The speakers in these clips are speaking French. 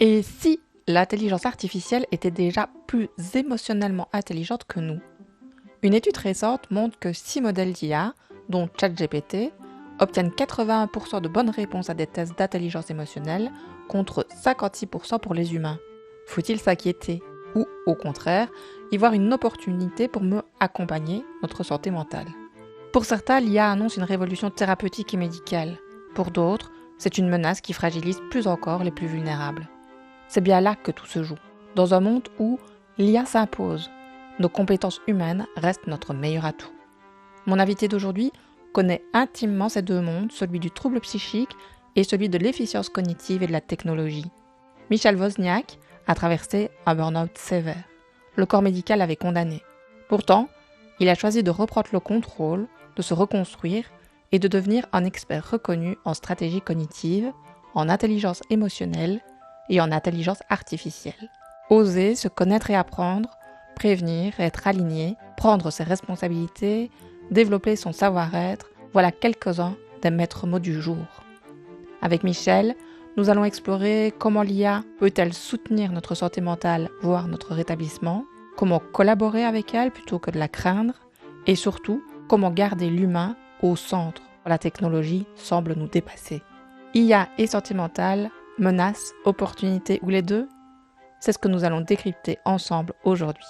Et si l'intelligence artificielle était déjà plus émotionnellement intelligente que nous? Une étude récente montre que 6 modèles d'IA, dont ChatGPT, obtiennent 81% de bonnes réponses à des tests d'intelligence émotionnelle contre 56% pour les humains. Faut-il s'inquiéter ou, au contraire, y voir une opportunité pour mieux accompagner notre santé mentale? Pour certains, l'IA annonce une révolution thérapeutique et médicale. Pour d'autres, c'est une menace qui fragilise plus encore les plus vulnérables. C'est bien là que tout se joue. Dans un monde où l'IA s'impose, nos compétences humaines restent notre meilleur atout. Mon invité d'aujourd'hui connaît intimement ces deux mondes, celui du trouble psychique et celui de l'efficience cognitive et de la technologie. Michel Wozniak a traversé un burn-out sévère. Le corps médical l'avait condamné. Pourtant, il a choisi de reprendre le contrôle, de se reconstruire et de devenir un expert reconnu en stratégie cognitive, en intelligence émotionnelle et en intelligence artificielle. Oser se connaître et apprendre, prévenir, être aligné, prendre ses responsabilités, développer son savoir-être, voilà quelques-uns des maîtres mots du jour. Avec Michel, nous allons explorer comment l'IA peut-elle soutenir notre santé mentale, voire notre rétablissement, comment collaborer avec elle plutôt que de la craindre, et surtout, comment garder l'humain au centre. La technologie semble nous dépasser. IA et santé mentale, menaces, opportunités ou les deux? C'est ce que nous allons décrypter ensemble aujourd'hui.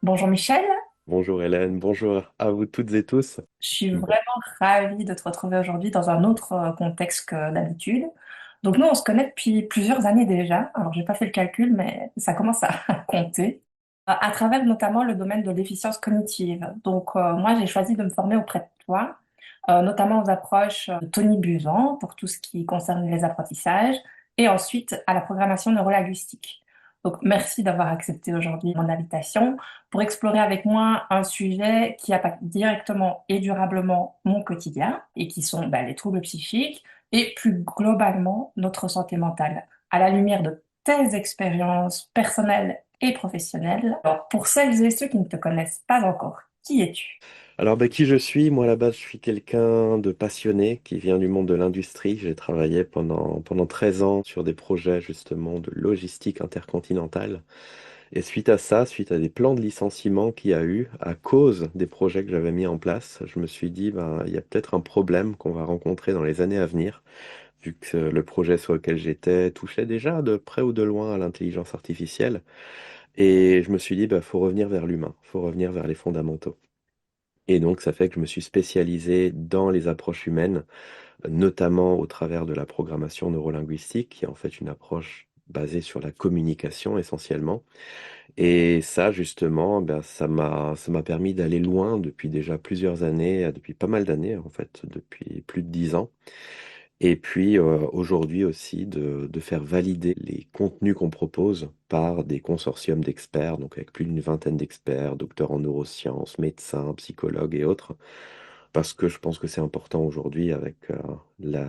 Bonjour Michel, Bonjour Hélène, bonjour à vous toutes et tous. je suis Bah, vraiment ravie de te retrouver aujourd'hui dans un autre contexte que d'habitude. Donc nous, on se connaît depuis plusieurs années déjà. Alors, j'ai pas fait le calcul, mais ça commence à compter. À travers notamment le domaine de l'efficience cognitive. Donc, moi, j'ai choisi de me former auprès de toi, notamment aux approches de Tony Buzan pour tout ce qui concerne les apprentissages, et ensuite à la programmation neurolinguistique. Donc, merci d'avoir accepté aujourd'hui mon invitation pour explorer avec moi un sujet qui impacte directement et durablement mon quotidien, et qui sont les troubles psychiques et plus globalement notre santé mentale, à la lumière de tes expériences personnelles et professionnelles. Alors, pour celles et ceux qui ne te connaissent pas encore, qui es-tu? Qui je suis? Moi, à la base, je suis quelqu'un de passionné qui vient du monde de l'industrie. J'ai travaillé pendant 13 ans sur des projets justement de logistique intercontinentale. Et suite à ça, suite à des plans de licenciement qu'il y a eu à cause des projets que j'avais mis en place, je me suis dit, ben, il y a peut-être un problème qu'on va rencontrer dans les années à venir, vu que le projet sur lequel j'étais touchait déjà de près ou de loin à l'intelligence artificielle. Et je me suis dit, bah, faut revenir vers l'humain, faut revenir vers les fondamentaux. Et donc, ça fait que je me suis spécialisé dans les approches humaines, notamment au travers de la programmation neurolinguistique, qui est en fait une approche basée sur la communication essentiellement. Et ça, justement, ben, ça m'a permis d'aller loin depuis déjà plusieurs années, depuis pas mal d'années, en fait, depuis plus de 10 ans. Et puis aujourd'hui aussi de faire valider les contenus qu'on propose par des consortiums d'experts, donc avec plus d'une vingtaine d'experts, docteurs en neurosciences, médecins, psychologues et autres, parce que je pense que c'est important aujourd'hui avec la,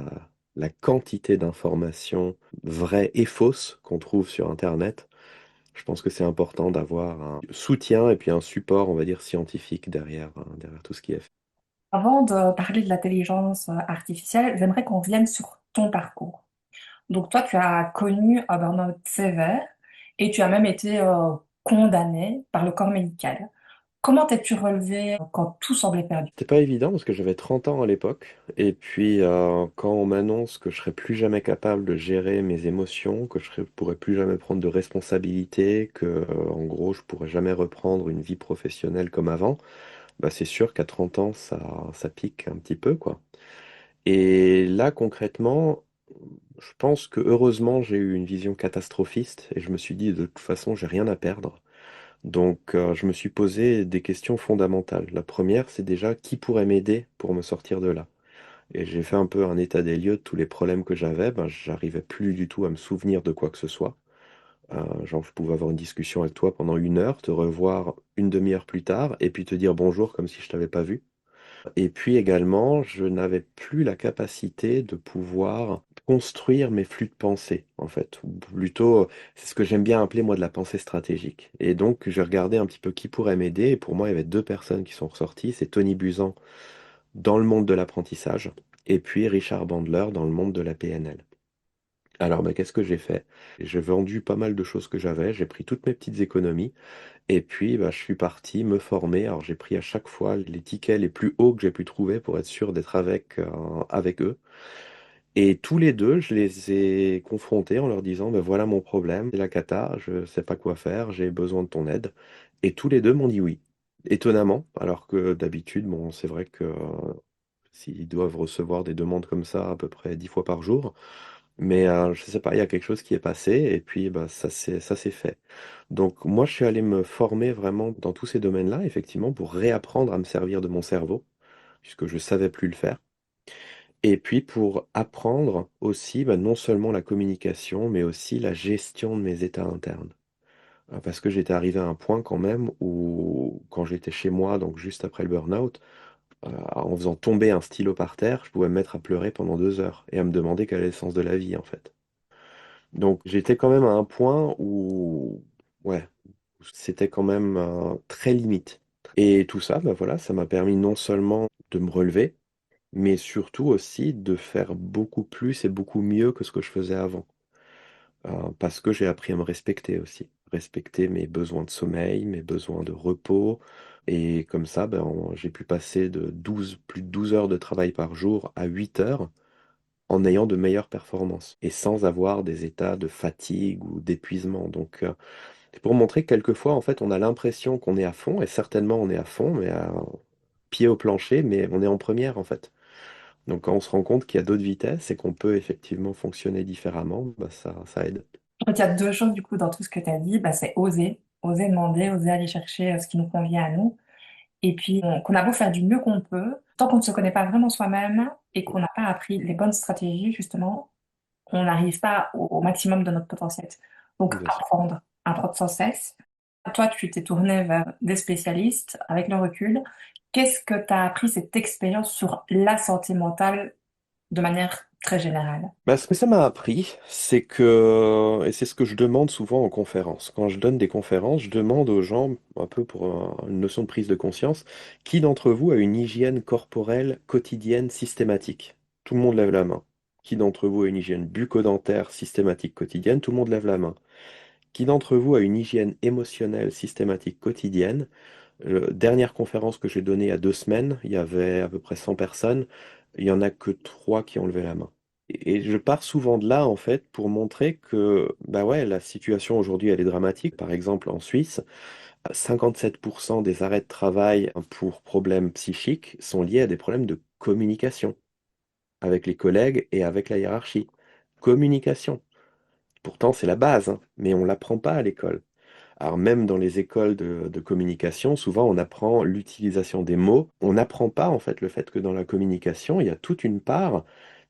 la quantité d'informations vraies et fausses qu'on trouve sur Internet. Je pense que c'est important d'avoir un soutien et puis un support, on va dire, scientifique derrière, derrière tout ce qui est fait. Avant de parler de l'intelligence artificielle, j'aimerais qu'on revienne sur ton parcours. Donc toi, tu as connu un burn-out sévère et tu as même été condamné par le corps médical. Comment t'es-tu relevé quand tout semblait perdu? C'était pas évident parce que j'avais 30 ans à l'époque. Et puis, quand on m'annonce que je serais plus jamais capable de gérer mes émotions, que pourrais plus jamais prendre de responsabilité, que, en gros, je pourrais jamais reprendre une vie professionnelle comme avant, bah, c'est sûr qu'à 30 ans, ça pique un petit peu, quoi. Et là, concrètement, je pense que heureusement, j'ai eu une vision catastrophiste et je me suis dit, de toute façon, j'ai rien à perdre. Donc, je me suis posé des questions fondamentales. La première, c'est déjà qui pourrait m'aider pour me sortir de là? Et j'ai fait un peu un état des lieux de tous les problèmes que j'avais. Ben, j'arrivais plus du tout à me souvenir de quoi que ce soit. Genre, je pouvais avoir une discussion avec toi pendant 1 heure, te revoir une demi-heure plus tard, et puis te dire bonjour comme si je t'avais pas vu. Et puis également, je n'avais plus la capacité de pouvoir construire mes flux de pensée, en fait. Ou plutôt, c'est ce que j'aime bien appeler, moi, de la pensée stratégique. Et donc, j'ai regardé un petit peu qui pourrait m'aider. Et pour moi, il y avait deux personnes qui sont ressorties. C'est Tony Buzan dans le monde de l'apprentissage, et puis Richard Bandler dans le monde de la PNL. Alors, bah, qu'est-ce que j'ai fait? J'ai vendu pas mal de choses que j'avais, j'ai pris toutes mes petites économies, et puis bah, je suis parti me former. Alors, j'ai pris à chaque fois les tickets les plus hauts que j'ai pu trouver pour être sûr d'être avec eux. Et tous les deux, je les ai confrontés en leur disant, ben voilà mon problème, c'est la cata, je ne sais pas quoi faire, j'ai besoin de ton aide. Et tous les deux m'ont dit oui. Étonnamment, alors que d'habitude, bon, c'est vrai que s'ils doivent recevoir des demandes comme ça à peu près 10 fois par jour, mais je sais pas, il y a quelque chose qui est passé et puis bah, ça s'est fait. Donc moi, je suis allé me former vraiment dans tous ces domaines-là, effectivement, pour réapprendre à me servir de mon cerveau, puisque je savais plus le faire. Et puis pour apprendre aussi, bah, non seulement la communication, mais aussi la gestion de mes états internes. Parce que j'étais arrivé à un point quand même où, quand j'étais chez moi, donc juste après le burn-out, en faisant tomber un stylo par terre, je pouvais me mettre à pleurer pendant 2 heures et à me demander quel est le sens de la vie en fait. Donc j'étais quand même à un point où, ouais, c'était quand même très limite. Et tout ça, bah voilà, ça m'a permis non seulement de me relever, mais surtout aussi de faire beaucoup plus et beaucoup mieux que ce que je faisais avant. Parce que j'ai appris à me respecter aussi. Respecter mes besoins de sommeil, mes besoins de repos. Et comme ça, ben, j'ai pu passer de plus de 12 heures de travail par jour à 8 heures en ayant de meilleures performances et sans avoir des états de fatigue ou d'épuisement. Donc, c'est pour montrer que quelquefois, en fait, on a l'impression qu'on est à fond, et certainement on est à fond, mais à pied au plancher, mais on est en première, en fait. Donc quand on se rend compte qu'il y a d'autres vitesses et qu'on peut effectivement fonctionner différemment, bah, ça aide. En fait, il y a deux choses du coup dans tout ce que tu as dit. Bah, c'est oser, oser demander, oser aller chercher ce qui nous convient à nous. Et puis, qu'on a beau faire du mieux qu'on peut, tant qu'on ne se connaît pas vraiment soi-même et qu'on n'a pas appris les bonnes stratégies, justement, on n'arrive pas au maximum de notre potentiel. Donc, Bien sûr. apprendre sans cesse. Toi, tu t'es tourné vers des spécialistes avec le recul. Qu'est-ce que tu as appris cette expérience sur la santé mentale de manière très générale? Bah, ce que ça m'a appris, c'est que, et c'est ce que je demande souvent en conférence, quand je donne des conférences, je demande aux gens, un peu pour une notion de prise de conscience, qui d'entre vous a une hygiène corporelle quotidienne systématique? Tout le monde lève la main. Qui d'entre vous a une hygiène bucco-dentaire systématique quotidienne? Tout le monde lève la main. Qui d'entre vous a une hygiène émotionnelle systématique quotidienne? Dernière conférence que j'ai donnée il y a 2 semaines, il y avait à peu près 100 personnes, il y en a que 3 qui ont levé la main. Et je pars souvent de là, en fait, pour montrer que, bah ouais, la situation aujourd'hui, elle est dramatique. Par exemple, en Suisse, 57% des arrêts de travail pour problèmes psychiques sont liés à des problèmes de communication avec les collègues et avec la hiérarchie. Communication. Pourtant, c'est la base, hein, mais on ne l'apprend pas à l'école. Alors même dans les écoles de communication, souvent on apprend l'utilisation des mots. On n'apprend pas en fait le fait que dans la communication, il y a toute une part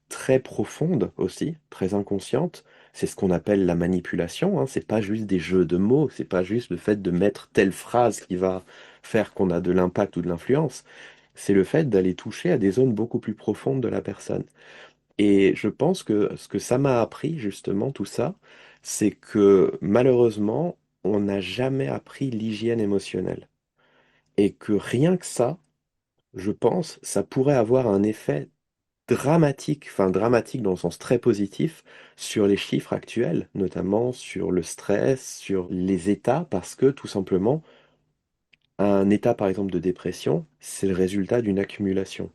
très profonde aussi, très inconsciente. C'est ce qu'on appelle la manipulation, hein. C'est pas juste des jeux de mots, c'est pas juste le fait de mettre telle phrase qui va faire qu'on a de l'impact ou de l'influence. C'est le fait d'aller toucher à des zones beaucoup plus profondes de la personne. Et je pense que ce que ça m'a appris, justement, tout ça, c'est que malheureusement, on n'a jamais appris l'hygiène émotionnelle. Et que rien que ça, je pense, ça pourrait avoir un effet dramatique, enfin dramatique dans le sens très positif, sur les chiffres actuels, notamment sur le stress, sur les états, parce que tout simplement, un état, par exemple, de dépression, c'est le résultat d'une accumulation.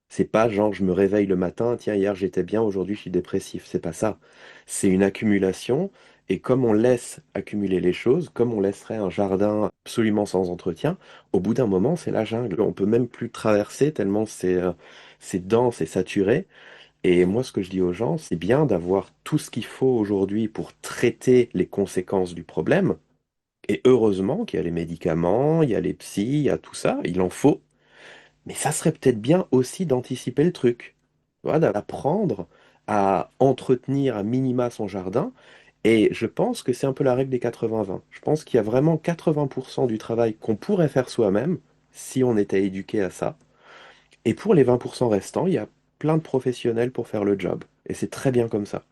C'est pas genre je me réveille le matin, tiens, hier j'étais bien, aujourd'hui je suis dépressif. C'est pas ça. C'est une accumulation. Et comme on laisse accumuler les choses, comme on laisserait un jardin absolument sans entretien, au bout d'un moment, c'est la jungle. On peut même plus traverser tellement c'est dense et saturé. Et moi, ce que je dis aux gens, c'est bien d'avoir tout ce qu'il faut aujourd'hui pour traiter les conséquences du problème. Et heureusement qu'il y a les médicaments, il y a les psys, il y a tout ça, il en faut. Mais ça serait peut-être bien aussi d'anticiper le truc. Voilà, d'apprendre à entretenir à minima son jardin. Et je pense que c'est un peu la règle des 80-20. Je pense qu'il y a vraiment 80% du travail qu'on pourrait faire soi-même si on était éduqué à ça. Et pour les 20% restants, il y a plein de professionnels pour faire le job. Et c'est très bien comme ça.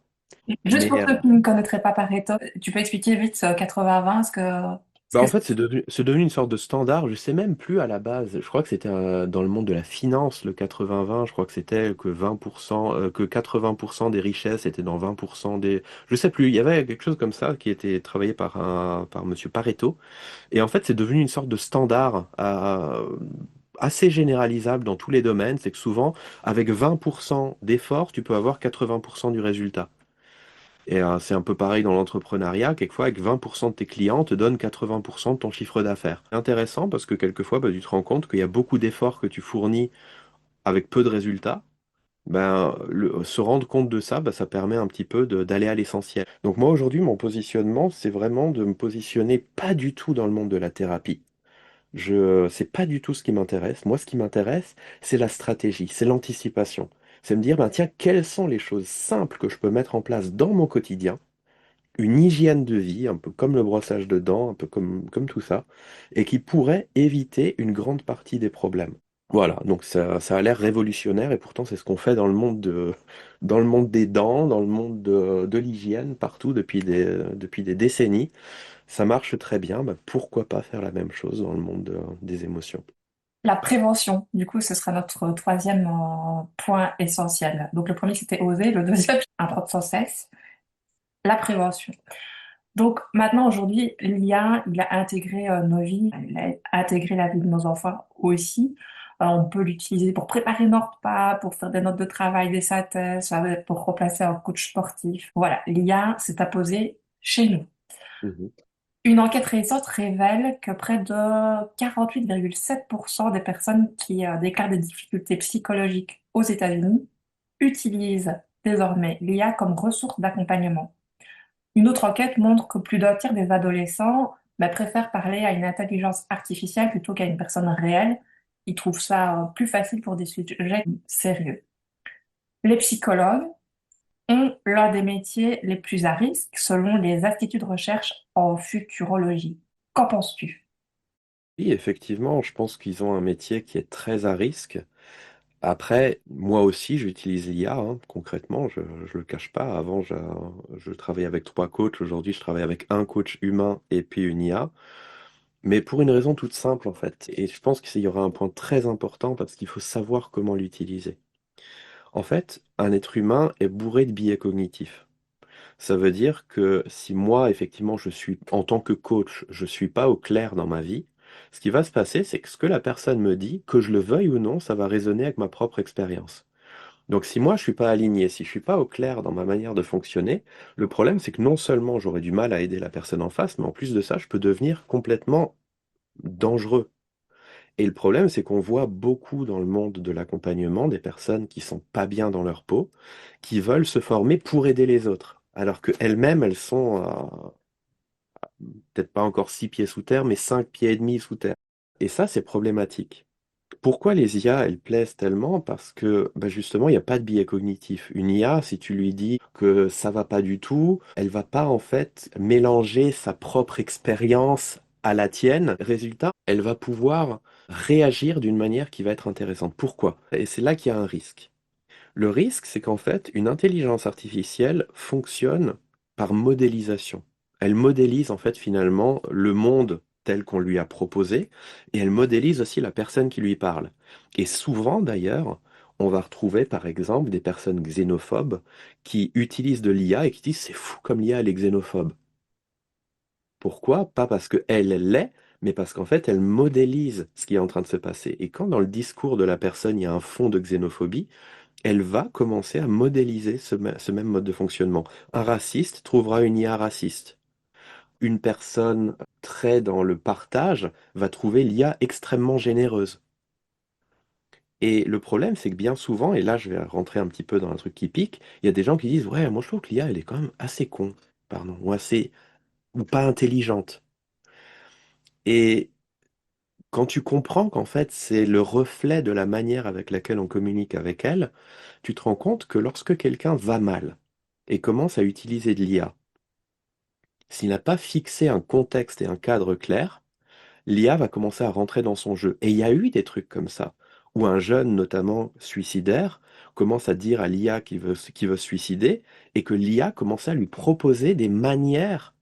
Juste Mais pour ceux qui ne connaîtraient pas Pareto, tu peux expliquer vite ce 80-20, ce que... Parce Bah, en que fait, c'est devenu une sorte de standard. Je sais même plus à la base. Je crois que c'était dans le monde de la finance, le 80-20. Je crois que c'était que 20%, que 80% des richesses étaient dans 20% des. Je sais plus. Il y avait quelque chose comme ça qui était travaillé par Monsieur Pareto. Et en fait, c'est devenu une sorte de standard assez généralisable dans tous les domaines. C'est que souvent, avec 20% d'efforts, tu peux avoir 80% du résultat. Et c'est un peu pareil dans l'entrepreneuriat. Quelquefois, avec 20% de tes clients, te donnent 80% de ton chiffre d'affaires. C'est intéressant parce que quelquefois, bah, tu te rends compte qu'il y a beaucoup d'efforts que tu fournis avec peu de résultats. Ben, se rendre compte de ça, ben, ça permet un petit peu d'aller à l'essentiel. Donc moi, aujourd'hui, mon positionnement, c'est vraiment de me positionner pas du tout dans le monde de la thérapie. C'est pas du tout ce qui m'intéresse. Moi, ce qui m'intéresse, c'est la stratégie, c'est l'anticipation. C'est me dire, ben, tiens, quelles sont les choses simples que je peux mettre en place dans mon quotidien, une hygiène de vie, un peu comme le brossage de dents, un peu comme tout ça, et qui pourrait éviter une grande partie des problèmes. Voilà, donc ça a l'air révolutionnaire et pourtant c'est ce qu'on fait dans le monde des dents, dans le monde de l'hygiène, partout depuis des décennies. Ça marche très bien, bah, pourquoi pas faire la même chose dans le monde des émotions? la prévention, du coup, ce sera notre troisième point essentiel. Donc le premier, c'était oser. Le deuxième, apprendre sans cesse. La prévention. Donc maintenant, aujourd'hui, l'IA, il a intégré nos vies, il a intégré la vie de nos enfants aussi. On peut l'utiliser pour préparer nos repas, pour faire des notes de travail, des synthèses, pour remplacer un coach sportif. Voilà, l'IA s'est imposée chez nous. Mhm. Une enquête récente révèle que près de 48,7% des personnes qui déclarent des difficultés psychologiques aux États-Unis utilisent désormais l'IA comme ressource d'accompagnement. Une autre enquête montre que plus d'un tiers des adolescents préfèrent parler à une intelligence artificielle plutôt qu'à une personne réelle. Ils trouvent ça plus facile pour des sujets sérieux. Les psychologues ont l'un des métiers les plus à risque selon les instituts de recherche en futurologie. Qu'en penses-tu? Oui, effectivement, je pense qu'ils ont un métier qui est très à risque. Après, moi aussi, j'utilise l'IA, hein, concrètement, je ne le cache pas. Avant, je travaillais avec trois coachs. Aujourd'hui, je travaille avec un coach humain et puis une IA. Mais pour une raison toute simple, en fait. Et je pense qu'il y aura un point très important parce qu'il faut savoir comment l'utiliser. En fait, un être humain est bourré de biais cognitifs. Ça veut dire que si moi, effectivement, en tant que coach, je suis pas au clair dans ma vie, ce qui va se passer, c'est que ce que la personne me dit, que je le veuille ou non, ça va résonner avec ma propre expérience. Donc si moi je suis pas aligné, si je suis pas au clair dans ma manière de fonctionner, le problème c'est que non seulement j'aurai du mal à aider la personne en face, mais en plus de ça, je peux devenir complètement dangereux. Et le problème c'est qu'on voit beaucoup dans le monde de l'accompagnement des personnes qui sont pas bien dans leur peau, qui veulent se former pour aider les autres, alors qu'elles-mêmes elles sont peut-être pas encore 6 pieds sous terre, mais 5 pieds et demi sous terre. Et ça c'est problématique. Pourquoi les IA, elles plaisent tellement? Parce que bah, justement, il n'y a pas de biais cognitif. Une IA, si tu lui dis que ça va pas du tout, elle va pas en fait mélanger sa propre expérience à la tienne. Résultat, elle va pouvoir réagir d'une manière qui va être intéressante. Pourquoi? Et c'est là qu'il y a un risque. Le risque, c'est qu'en fait, une intelligence artificielle fonctionne par modélisation. Elle modélise en fait finalement le monde tel qu'on lui a proposé et elle modélise aussi la personne qui lui parle. Et souvent d'ailleurs, on va retrouver par exemple des personnes xénophobes qui utilisent de l'IA et qui disent c'est fou comme l'IA elle est xénophobe. Pourquoi? Pas parce qu'elle l'est, mais parce qu'en fait elle modélise ce qui est en train de se passer. Et quand dans le discours de la personne il y a un fond de xénophobie, elle va commencer à modéliser ce même mode de fonctionnement. Un raciste trouvera une IA raciste. Une personne très dans le partage va trouver l'IA extrêmement généreuse. Et le problème, c'est que bien souvent, et là je vais rentrer un petit peu dans un truc qui pique, il y a des gens qui disent, ouais, moi je trouve que l'IA, elle est quand même assez con, pardon, ou pas intelligente. Et quand tu comprends qu'en fait c'est le reflet de la manière avec laquelle on communique avec elle, tu te rends compte que lorsque quelqu'un va mal et commence à utiliser de l'IA, s'il n'a pas fixé un contexte et un cadre clair, l'IA va commencer à rentrer dans son jeu. Et il y a eu des trucs comme ça, où un jeune, notamment suicidaire, commence à dire à l'IA qu'il veut se suicider, et que l'IA commence à lui proposer des manières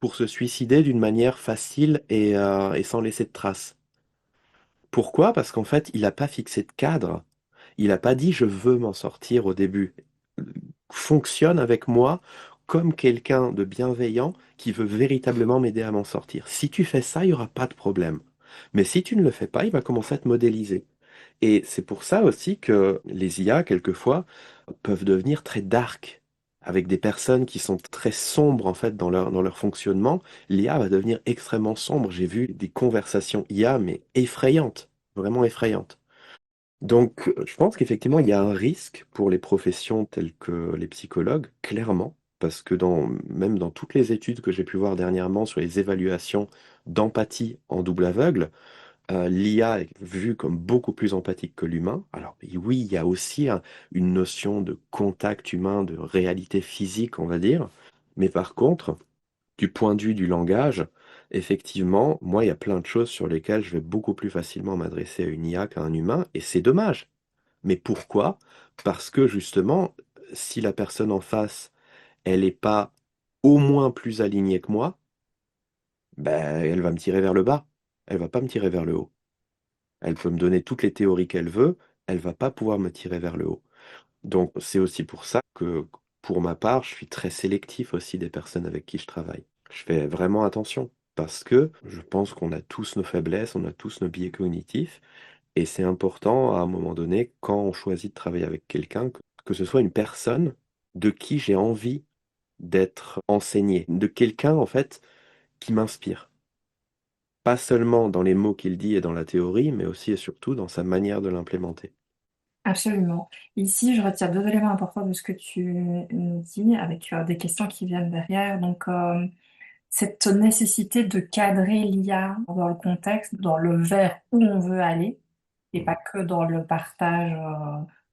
pour se suicider d'une manière facile et sans laisser de traces. Pourquoi? Parce qu'en fait, il n'a pas fixé de cadre. Il n'a pas dit je veux m'en sortir au début. Fonctionne avec moi comme quelqu'un de bienveillant qui veut véritablement m'aider à m'en sortir. Si tu fais ça, il n'y aura pas de problème. Mais si tu ne le fais pas, il va commencer à te modéliser. Et c'est pour ça aussi que les IA, quelquefois, peuvent devenir très dark. Avec des personnes qui sont très sombres en fait dans leur fonctionnement, l'IA va devenir extrêmement sombre. J'ai vu des conversations IA, mais effrayantes, vraiment effrayantes. Donc, je pense qu'effectivement, il y a un risque pour les professions telles que les psychologues, clairement, parce que même dans toutes les études que j'ai pu voir dernièrement sur les évaluations d'empathie en double aveugle, l'IA est vue comme beaucoup plus empathique que l'humain. Alors oui, il y a aussi une notion de contact humain, de réalité physique, on va dire. Mais par contre, du point de vue du langage, effectivement, moi, il y a plein de choses sur lesquelles je vais beaucoup plus facilement m'adresser à une IA qu'à un humain, et c'est dommage. Mais pourquoi? Parce que justement, si la personne en face, elle n'est pas au moins plus alignée que moi, ben, elle va me tirer vers le bas. Elle va pas me tirer vers le haut. Elle peut me donner toutes les théories qu'elle veut, elle va pas pouvoir me tirer vers le haut. Donc c'est aussi pour ça que pour ma part, je suis très sélectif aussi des personnes avec qui je travaille. Je fais vraiment attention parce que je pense qu'on a tous nos faiblesses, on a tous nos biais cognitifs et c'est important à un moment donné, quand on choisit de travailler avec quelqu'un, que ce soit une personne de qui j'ai envie d'être enseigné, de quelqu'un en fait qui m'inspire. Pas seulement dans les mots qu'il dit et dans la théorie, mais aussi et surtout dans sa manière de l'implémenter. Absolument. Ici, je retire deux éléments importants de ce que tu nous dis, avec des questions qui viennent derrière. Donc, cette nécessité de cadrer l'IA dans le contexte, dans le vers où on veut aller, et pas que dans le partage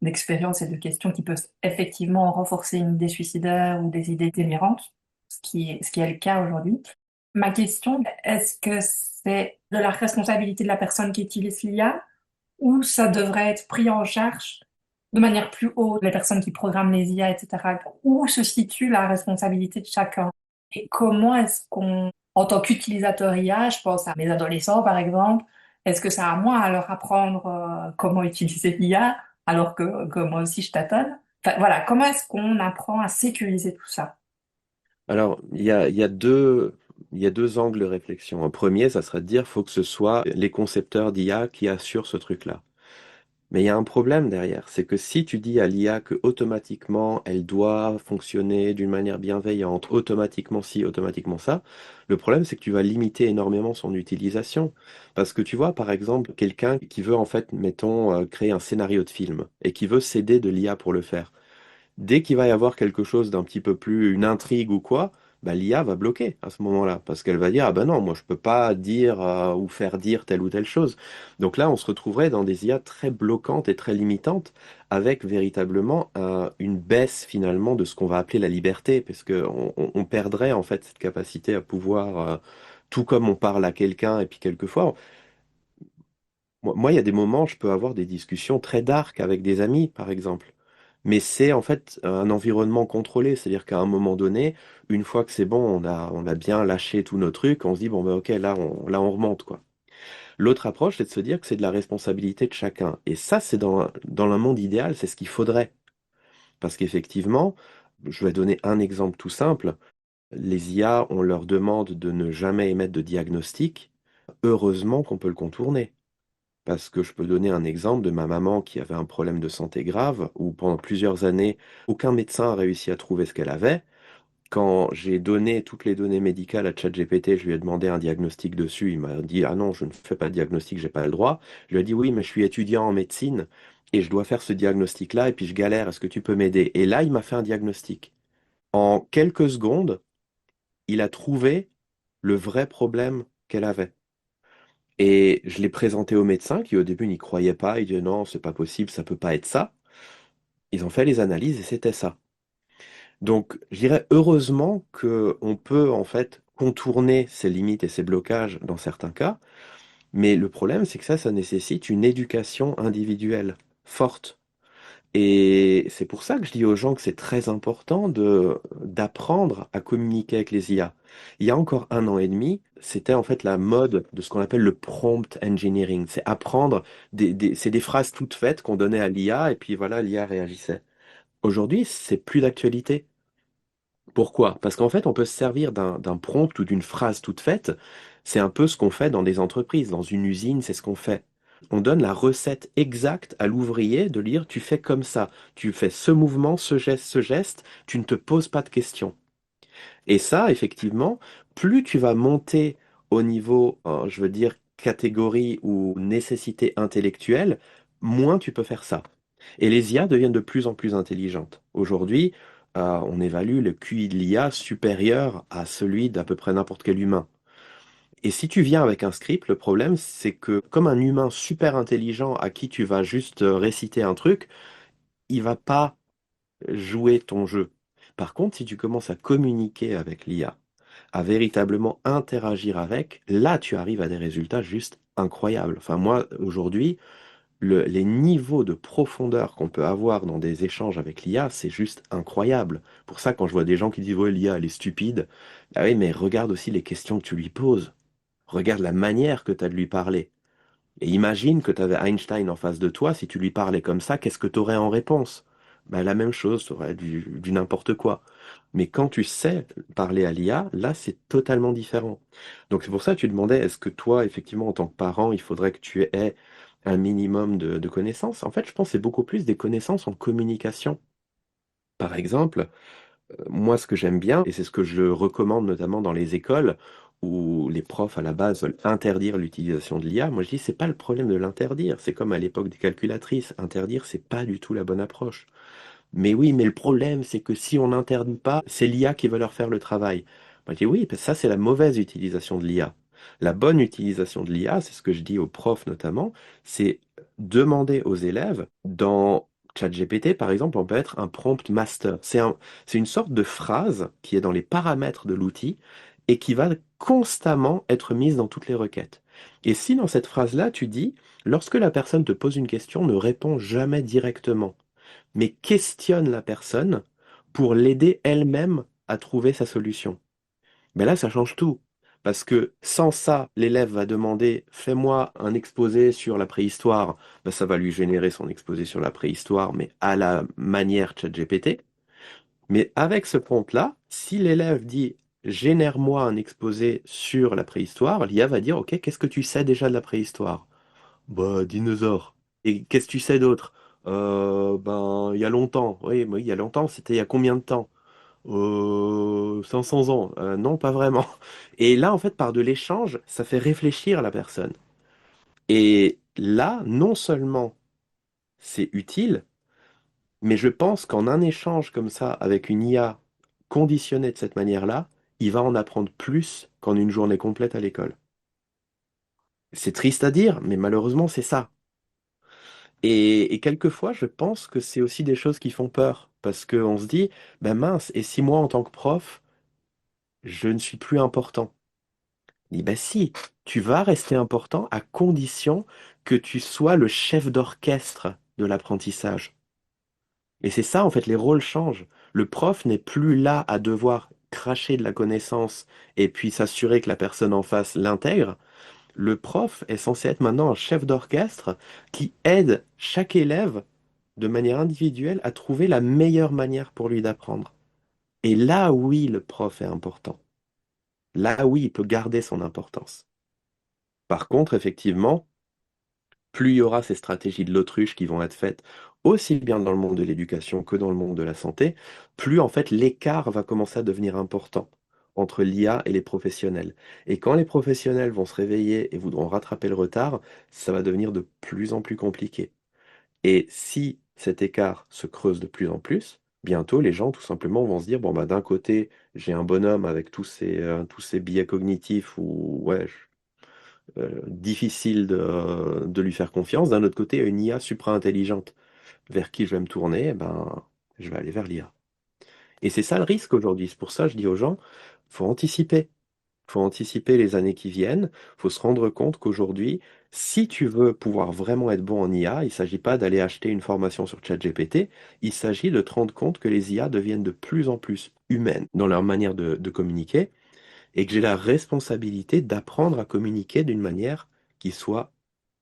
d'expériences et de questions qui peuvent effectivement renforcer une idée suicidaire ou des idées délirantes, ce qui est le cas aujourd'hui. Ma question, est-ce que c'est de la responsabilité de la personne qui utilise l'IA ou ça devrait être pris en charge de manière plus haute, les personnes qui programment les IA, etc. Où se situe la responsabilité de chacun? Et comment est-ce qu'on, en tant qu'utilisateur IA, je pense à mes adolescents par exemple, est-ce que c'est à moi à leur apprendre comment utiliser l'IA alors que moi aussi je tâtonne? Enfin, voilà, comment est-ce qu'on apprend à sécuriser tout ça? Alors, il y a deux angles de réflexion. Un premier, ça serait de dire faut que ce soit les concepteurs d'IA qui assurent ce truc-là. Mais il y a un problème derrière, c'est que si tu dis à l'IA que automatiquement elle doit fonctionner d'une manière bienveillante, automatiquement ci, automatiquement ça, le problème c'est que tu vas limiter énormément son utilisation. Parce que tu vois, par exemple, quelqu'un qui veut en fait, mettons, créer un scénario de film et qui veut s'aider de l'IA pour le faire. Dès qu'il va y avoir quelque chose d'un petit peu plus, une intrigue ou quoi, bah, l'IA va bloquer à ce moment-là, parce qu'elle va dire, ah ben non, moi je peux pas dire ou faire dire telle ou telle chose. Donc là, on se retrouverait dans des IA très bloquantes et très limitantes, avec véritablement une baisse finalement de ce qu'on va appeler la liberté, parce on perdrait en fait cette capacité à pouvoir, tout comme on parle à quelqu'un, et puis quelquefois, il y a des moments, je peux avoir des discussions très dark avec des amis, par exemple. Mais c'est en fait un environnement contrôlé, c'est-à-dire qu'à un moment donné, une fois que c'est bon, on a bien lâché tous nos trucs, on se dit, bon, ben ok, là, on remonte, quoi. L'autre approche, c'est de se dire que c'est de la responsabilité de chacun. Et ça, c'est dans un monde idéal, c'est ce qu'il faudrait. Parce qu'effectivement, je vais donner un exemple tout simple. Les IA, on leur demande de ne jamais émettre de diagnostic. Heureusement qu'on peut le contourner. Parce que je peux donner un exemple de ma maman qui avait un problème de santé grave, où pendant plusieurs années, aucun médecin a réussi à trouver ce qu'elle avait. Quand j'ai donné toutes les données médicales à ChatGPT, je lui ai demandé un diagnostic dessus. Il m'a dit, ah non, je ne fais pas de diagnostic, j'ai pas le droit. Je lui ai dit, oui, mais je suis étudiant en médecine et je dois faire ce diagnostic-là et puis je galère, est-ce que tu peux m'aider? Et là, il m'a fait un diagnostic. En quelques secondes, il a trouvé le vrai problème qu'elle avait. Et je l'ai présenté au médecin qui au début n'y croyait pas. Il dit non, c'est pas possible, ça peut pas être ça. Ils ont fait les analyses et c'était ça. Donc, je dirais heureusement qu'on peut en fait contourner ces limites et ces blocages dans certains cas. Mais le problème, c'est que ça nécessite une éducation individuelle forte. Et c'est pour ça que je dis aux gens que c'est très important d'apprendre à communiquer avec les IA. Il y a encore 1 an et demi, c'était en fait la mode de ce qu'on appelle le prompt engineering. C'est apprendre c'est des phrases toutes faites qu'on donnait à l'IA et puis voilà, l'IA réagissait. Aujourd'hui, c'est plus d'actualité. Pourquoi? Parce qu'en fait, on peut se servir d'un prompt ou d'une phrase toute faite. C'est un peu ce qu'on fait dans des entreprises. Dans une usine, c'est ce qu'on fait. On donne la recette exacte à l'ouvrier de dire, tu fais comme ça, tu fais ce mouvement, ce geste, tu ne te poses pas de questions. Et ça, effectivement, plus tu vas monter au niveau, je veux dire, catégorie ou nécessité intellectuelle, moins tu peux faire ça. Et les IA deviennent de plus en plus intelligentes. Aujourd'hui, on évalue le QI de l'IA supérieur à celui d'à peu près n'importe quel humain. Et si tu viens avec un script, le problème, c'est que comme un humain super intelligent à qui tu vas juste réciter un truc, il va pas jouer ton jeu. Par contre, si tu commences à communiquer avec l'IA, à véritablement interagir avec, là, tu arrives à des résultats juste incroyables. Enfin, moi, aujourd'hui, les niveaux de profondeur qu'on peut avoir dans des échanges avec l'IA, c'est juste incroyable. Pour ça, quand je vois des gens qui disent, ouais, l'IA, elle est stupide, ah oui, mais regarde aussi les questions que tu lui poses. Regarde la manière que tu as de lui parler. Et imagine que tu avais Einstein en face de toi, si tu lui parlais comme ça, qu'est-ce que tu aurais en réponse? Ben, la même chose, tu aurais du n'importe quoi. Mais quand tu sais parler à l'IA, là, c'est totalement différent. Donc c'est pour ça que tu demandais, est-ce que toi, effectivement, en tant que parent, il faudrait que tu aies un minimum de connaissances? En fait, je pense que c'est beaucoup plus des connaissances en communication. Par exemple, moi, ce que j'aime bien, et c'est ce que je recommande notamment dans les écoles, où les profs à la base veulent interdire l'utilisation de l'IA, moi je dis, c'est pas le problème de l'interdire. C'est comme à l'époque des calculatrices. Interdire, c'est pas du tout la bonne approche. Mais oui, mais le problème, c'est que si on n'interdit pas, c'est l'IA qui va leur faire le travail. Moi, je dis oui, parce que ça, c'est la mauvaise utilisation de l'IA. La bonne utilisation de l'IA, c'est ce que je dis aux profs notamment, c'est demander aux élèves, dans ChatGPT, par exemple, on peut être un prompt master. C'est une sorte de phrase qui est dans les paramètres de l'outil et qui va constamment être mise dans toutes les requêtes. Et si dans cette phrase-là, tu dis, lorsque la personne te pose une question, ne réponds jamais directement mais questionne la personne pour l'aider elle-même à trouver sa solution. Mais là, ça change tout. Parce que sans ça, l'élève va demander fais-moi un exposé sur la préhistoire. Ben, ça va lui générer son exposé sur la préhistoire, mais à la manière ChatGPT. Mais avec ce prompt-là, si l'élève dit génère-moi un exposé sur la préhistoire, l'IA va dire ok, qu'est-ce que tu sais déjà de la préhistoire? Bah, dinosaure. Et qu'est-ce que tu sais d'autre? Ben, il y a longtemps. Oui, il y a longtemps, c'était il y a combien de temps? 500 ans. Non, pas vraiment. Et là, en fait, par de l'échange, ça fait réfléchir la personne. Et là, non seulement c'est utile, mais je pense qu'en un échange comme ça, avec une IA conditionnée de cette manière-là, il va en apprendre plus qu'en une journée complète à l'école. C'est triste à dire, mais malheureusement, c'est ça. Et quelquefois, je pense que c'est aussi des choses qui font peur, parce qu'on se dit, ben mince, et si moi, en tant que prof, je ne suis plus important? Je dis, ben si, tu vas rester important à condition que tu sois le chef d'orchestre de l'apprentissage. Et c'est ça, en fait, les rôles changent. Le prof n'est plus là à devoir cracher de la connaissance et puis s'assurer que la personne en face l'intègre. Le prof est censé être maintenant un chef d'orchestre qui aide chaque élève de manière individuelle à trouver la meilleure manière pour lui d'apprendre. Et là, oui, le prof est important. Là, oui, il peut garder son importance. Par contre, effectivement, plus il y aura ces stratégies de l'autruche qui vont être faites aussi bien dans le monde de l'éducation que dans le monde de la santé, plus en fait l'écart va commencer à devenir important entre l'IA et les professionnels. Et quand les professionnels vont se réveiller et voudront rattraper le retard, ça va devenir de plus en plus compliqué. Et si cet écart se creuse de plus en plus, bientôt les gens tout simplement vont se dire, bon bah d'un côté, j'ai un bonhomme avec tous ces biais cognitifs ou ouais, difficile de lui faire confiance. D'un autre côté, une IA supra-intelligente vers qui je vais me tourner, eh ben, je vais aller vers l'IA. Et c'est ça le risque aujourd'hui. C'est pour ça que je dis aux gens, faut anticiper. faut anticiper les années qui viennent, faut se rendre compte qu'aujourd'hui, si tu veux pouvoir vraiment être bon en IA, il ne s'agit pas d'aller acheter une formation sur ChatGPT, il s'agit de te rendre compte que les IA deviennent de plus en plus humaines dans leur manière de communiquer et que j'ai la responsabilité d'apprendre à communiquer d'une manière qui soit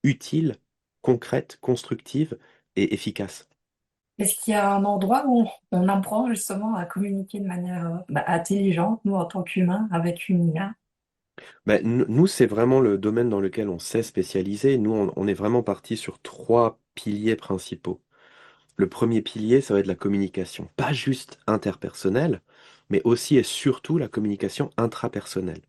utile, concrète, constructive et efficace. Est-ce qu'il y a un endroit où on apprend justement à communiquer de manière intelligente, nous en tant qu'humains, avec une IA? Ben, nous, c'est vraiment le domaine dans lequel on s'est spécialisé. Nous, on est vraiment parti sur trois piliers principaux. Le premier pilier, ça va être la communication, pas juste interpersonnelle, mais aussi et surtout la communication intrapersonnelle.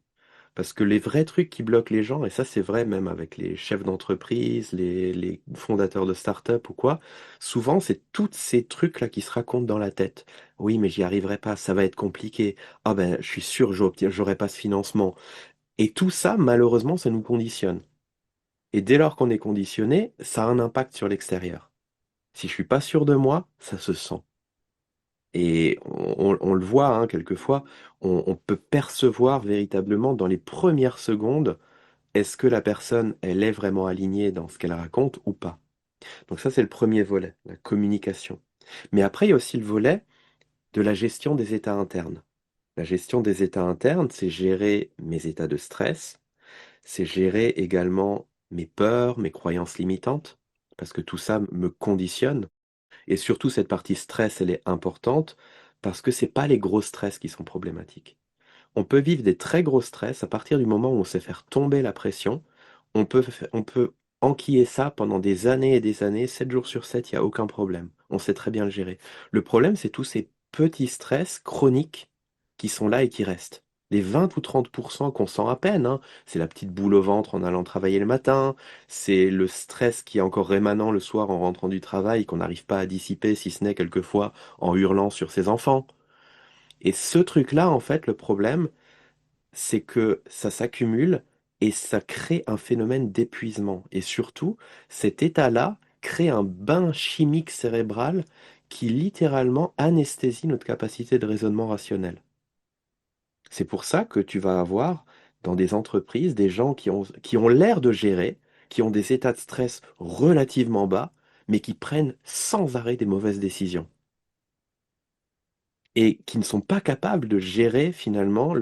Parce que les vrais trucs qui bloquent les gens, et ça c'est vrai même avec les chefs d'entreprise, les fondateurs de start-up ou quoi, souvent c'est tous ces trucs-là qui se racontent dans la tête. Oui, mais j'y arriverai pas, ça va être compliqué. Ah ben, je suis sûr, j'aurai pas ce financement. Et tout ça, malheureusement, ça nous conditionne. Et dès lors qu'on est conditionné, ça a un impact sur l'extérieur. Si je suis pas sûr de moi, ça se sent. Et on le voit, hein, quelquefois, on peut percevoir véritablement dans les premières secondes, est-ce que la personne, elle est vraiment alignée dans ce qu'elle raconte ou pas. Donc ça, c'est le premier volet, la communication. Mais après, il y a aussi le volet de la gestion des états internes. La gestion des états internes, c'est gérer mes états de stress, c'est gérer également mes peurs, mes croyances limitantes, parce que tout ça me conditionne. Et surtout, cette partie stress, elle est importante parce que c'est pas les gros stress qui sont problématiques. On peut vivre des très gros stress à partir du moment où on sait faire tomber la pression. On peut enquiller ça pendant des années et des années, 7 jours sur 7, il n'y a aucun problème. On sait très bien le gérer. Le problème, c'est tous ces petits stress chroniques qui sont là et qui restent. Les 20 ou 30% qu'on sent à peine, hein. C'est la petite boule au ventre en allant travailler le matin, c'est le stress qui est encore rémanent le soir en rentrant du travail qu'on n'arrive pas à dissiper, si ce n'est quelquefois en hurlant sur ses enfants. Et ce truc-là, en fait, le problème, c'est que ça s'accumule et ça crée un phénomène d'épuisement. Et surtout, cet état-là crée un bain chimique cérébral qui littéralement anesthésie notre capacité de raisonnement rationnel. C'est pour ça que tu vas avoir dans des entreprises des gens qui ont l'air de gérer, qui ont des états de stress relativement bas, mais qui prennent sans arrêt des mauvaises décisions et qui ne sont pas capables de gérer finalement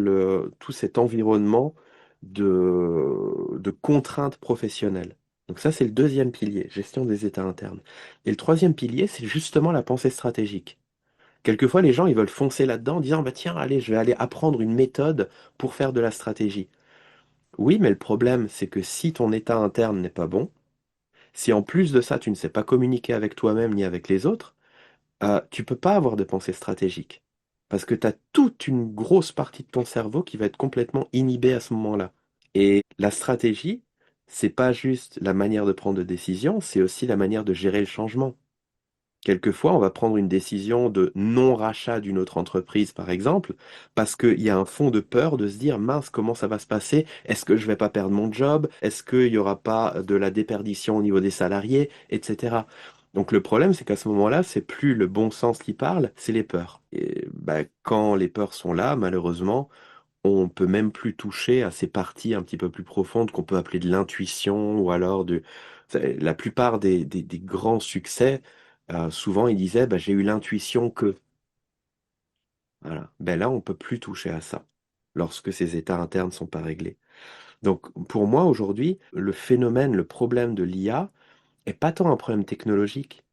tout cet environnement de contraintes professionnelles. Donc ça, c'est le deuxième pilier, gestion des états internes. Et le troisième pilier, c'est justement la pensée stratégique. Quelquefois, les gens, ils veulent foncer là-dedans en disant, bah tiens, allez, je vais aller apprendre une méthode pour faire de la stratégie. Oui, mais le problème, c'est que si ton état interne n'est pas bon, si en plus de ça, tu ne sais pas communiquer avec toi-même ni avec les autres, tu peux pas avoir de pensée stratégique. Parce que tu as toute une grosse partie de ton cerveau qui va être complètement inhibée à ce moment-là. Et la stratégie, c'est pas juste la manière de prendre de décision, c'est aussi la manière de gérer le changement. Quelquefois, on va prendre une décision de non-rachat d'une autre entreprise, par exemple, parce qu'il y a un fond de peur de se dire, mince, comment ça va se passer? Est-ce que je vais pas perdre mon job? Est-ce qu'il y aura pas de la déperdition au niveau des salariés, etc. Donc le problème, c'est qu'à ce moment-là, c'est plus le bon sens qui parle, c'est les peurs. Et bah, quand les peurs sont là, malheureusement, on peut même plus toucher à ces parties un petit peu plus profondes qu'on peut appeler de l'intuition ou alors de... La plupart des grands succès, souvent ils disaient bah, j'ai eu l'intuition que... Voilà. Ben là, on peut plus toucher à ça lorsque ces états internes sont pas réglés. Donc pour moi aujourd'hui, le phénomène, le problème de l'IA est pas tant un problème technologique.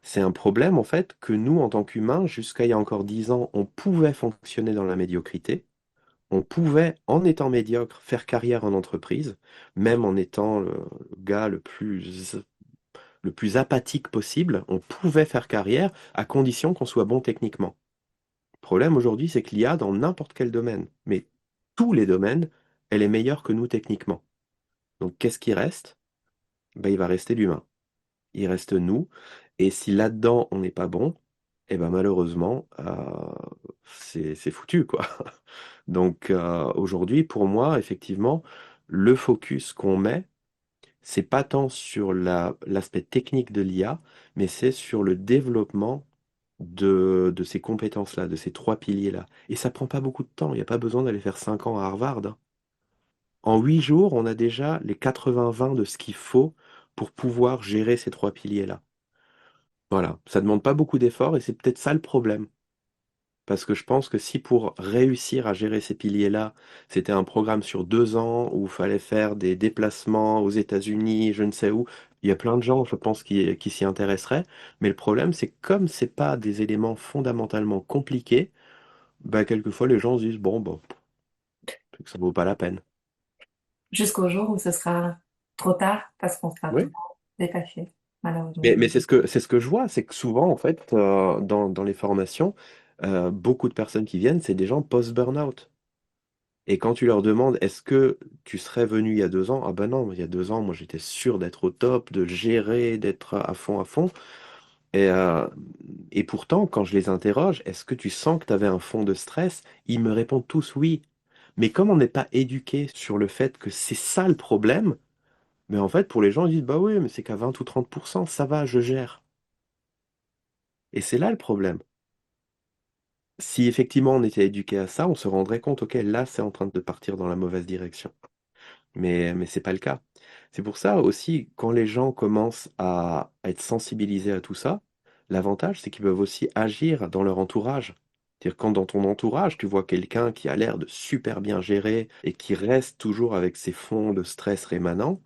C'est un problème en fait que nous, en tant qu'humains, jusqu'à il y a encore 10 ans, on pouvait fonctionner dans la médiocrité. On pouvait, en étant médiocre, faire carrière en entreprise, même en étant le gars le plus apathique possible, on pouvait faire carrière à condition qu'on soit bon techniquement. Le problème aujourd'hui, c'est qu'il y a dans n'importe quel domaine, mais tous les domaines, elle est meilleure que nous techniquement. Donc qu'est-ce qui reste? Ben, il va rester l'humain. Il reste nous. Et si là-dedans, on n'est pas bon, eh ben malheureusement, c'est foutu, quoi. Donc aujourd'hui, pour moi, effectivement, le focus qu'on met, c'est pas tant sur l'aspect technique de l'IA, mais c'est sur le développement de ces compétences-là, de ces trois piliers-là. Et ça prend pas beaucoup de temps. Il n'y a pas besoin d'aller faire 5 ans à Harvard, hein. En 8 jours, on a déjà les 80-20 de ce qu'il faut pour pouvoir gérer ces trois piliers-là. Voilà, ça demande pas beaucoup d'efforts et c'est peut-être ça le problème. Parce que je pense que si pour réussir à gérer ces piliers-là, c'était un programme sur 2 ans où il fallait faire des déplacements aux États-Unis, je ne sais où, il y a plein de gens, je pense, qui s'y intéresseraient. Mais le problème, c'est que comme c'est pas des éléments fondamentalement compliqués, bah, quelquefois les gens se disent, bon, c'est que ça vaut pas la peine. Jusqu'au jour où ce sera trop tard parce qu'on sera tout Oui. détaché, malheureusement. Mais c'est ce que je vois, c'est que souvent, en fait, dans les formations, beaucoup de personnes qui viennent, c'est des gens post-burnout. Et quand tu leur demandes, est-ce que tu serais venu il y a 2 ans? Ah ben non, il y a 2 ans, moi j'étais sûr d'être au top, de gérer, d'être à fond, à fond. Et, euh, et pourtant, quand je les interroge, est-ce que tu sens que tu avais un fond de stress? Ils me répondent tous oui. Mais comme on n'est pas éduqué sur le fait que c'est ça le problème, mais en fait, pour les gens, ils disent, bah oui, mais c'est qu'à 20 ou 30%, ça va, je gère. Et c'est là le problème. Si effectivement on était éduqué à ça, on se rendrait compte, ok, là, c'est en train de partir dans la mauvaise direction. Mais c'est pas le cas. C'est pour ça aussi, quand les gens commencent à être sensibilisés à tout ça, l'avantage, c'est qu'ils peuvent aussi agir dans leur entourage. C'est-à-dire quand dans ton entourage, tu vois quelqu'un qui a l'air de super bien gérer et qui reste toujours avec ses fonds de stress rémanents,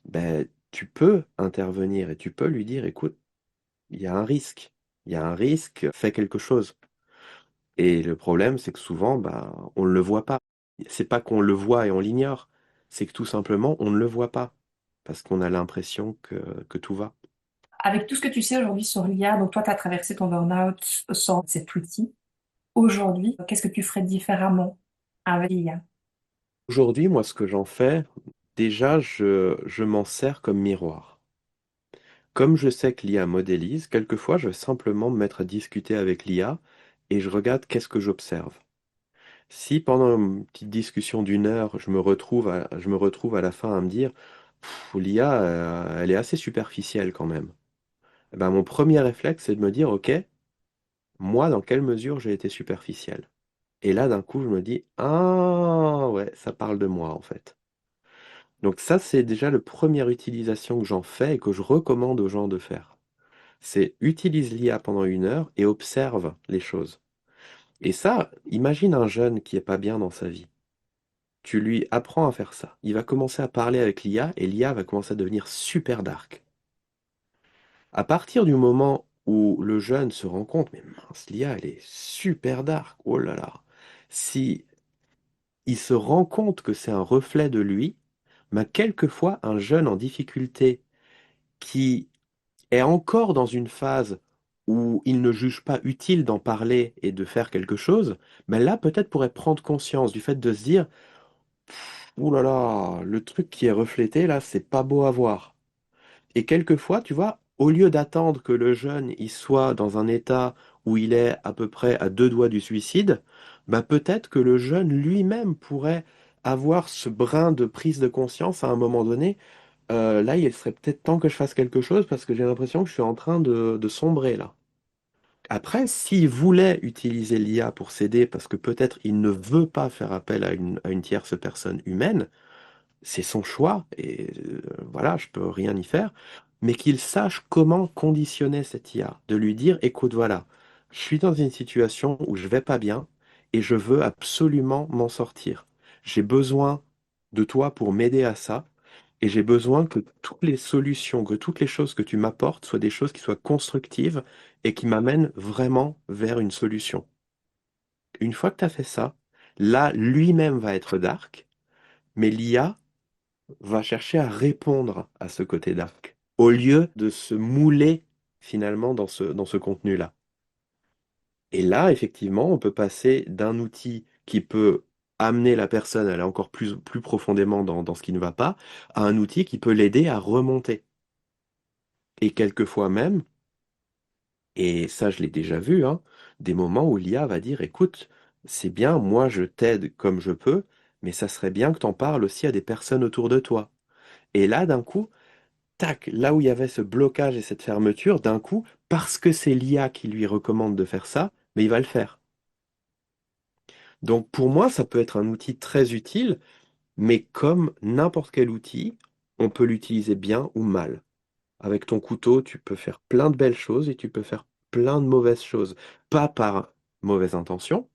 ben, tu peux intervenir et tu peux lui dire, écoute, il y a un risque. Il y a un risque, fais quelque chose. Et le problème, c'est que souvent, bah, on ne le voit pas. C'est pas qu'on le voit et on l'ignore, c'est que tout simplement, on ne le voit pas, parce qu'on a l'impression que tout va. Avec tout ce que tu sais aujourd'hui sur l'IA, donc toi, tu as traversé ton burn-out sans cet outil. Aujourd'hui, qu'est-ce que tu ferais différemment avec l'IA? Aujourd'hui, moi, ce que j'en fais, déjà, je m'en sers comme miroir. Comme je sais que l'IA modélise, quelquefois, je vais simplement me mettre à discuter avec l'IA et je regarde qu'est-ce que j'observe. Si pendant une petite discussion d'1 heure, je me retrouve à la fin à me dire, l'IA, elle est assez superficielle quand même. Eh ben, mon premier réflexe, c'est de me dire, OK, moi, dans quelle mesure j'ai été superficiel? Et là, d'un coup, je me dis, ah ouais, ça parle de moi, en fait. Donc ça, c'est déjà la première utilisation que j'en fais et que je recommande aux gens de faire. C'est utilise l'IA pendant 1 heure et observe les choses. Et ça, imagine un jeune qui est pas bien dans sa vie. Tu lui apprends à faire ça. Il va commencer à parler avec l'IA et l'IA va commencer à devenir super dark. À partir du moment où le jeune se rend compte, mais mince, l'IA, elle est super dark, oh là là. Si il se rend compte que c'est un reflet de lui, mais quelquefois, un jeune en difficulté qui est encore dans une phase où il ne juge pas utile d'en parler et de faire quelque chose, mais là, peut-être pourrait prendre conscience du fait de se dire, ouh là là, le truc qui est reflété là, c'est pas beau à voir. Et quelquefois, tu vois, au lieu d'attendre que le jeune il soit dans un état où il est à peu près à 2 doigts du suicide, bah peut-être que le jeune lui-même pourrait avoir ce brin de prise de conscience à un moment donné. Là, il serait peut-être temps que je fasse quelque chose parce que j'ai l'impression que je suis en train de sombrer là. Après, s'il voulait utiliser l'IA pour s'aider parce que peut-être il ne veut pas faire appel à une tierce personne humaine, c'est son choix et voilà, je peux rien y faire, mais qu'il sache comment conditionner cette IA, de lui dire, écoute, voilà, je suis dans une situation où je vais pas bien et je veux absolument m'en sortir. J'ai besoin de toi pour m'aider à ça et j'ai besoin que toutes les solutions, que toutes les choses que tu m'apportes soient des choses qui soient constructives et qui m'amènent vraiment vers une solution. Une fois que tu as fait ça, là, lui-même va être dark, mais l'IA va chercher à répondre à ce côté dark, au lieu de se mouler finalement dans ce contenu-là. Et là, effectivement, on peut passer d'un outil qui peut amener la personne à aller encore plus profondément dans ce qui ne va pas, à un outil qui peut l'aider à remonter. Et quelquefois même, et ça je l'ai déjà vu, hein, des moments où l'IA va dire, écoute, c'est bien, moi je t'aide comme je peux, mais ça serait bien que tu en parles aussi à des personnes autour de toi. Et là, d'un coup, tac, là où il y avait ce blocage et cette fermeture, d'un coup, parce que c'est l'IA qui lui recommande de faire ça, mais il va le faire. Donc pour moi, ça peut être un outil très utile, Mais comme n'importe quel outil, on peut l'utiliser bien ou mal. Avec ton couteau, tu peux faire plein de belles choses et tu peux faire plein de mauvaises choses. Pas par mauvaise intention,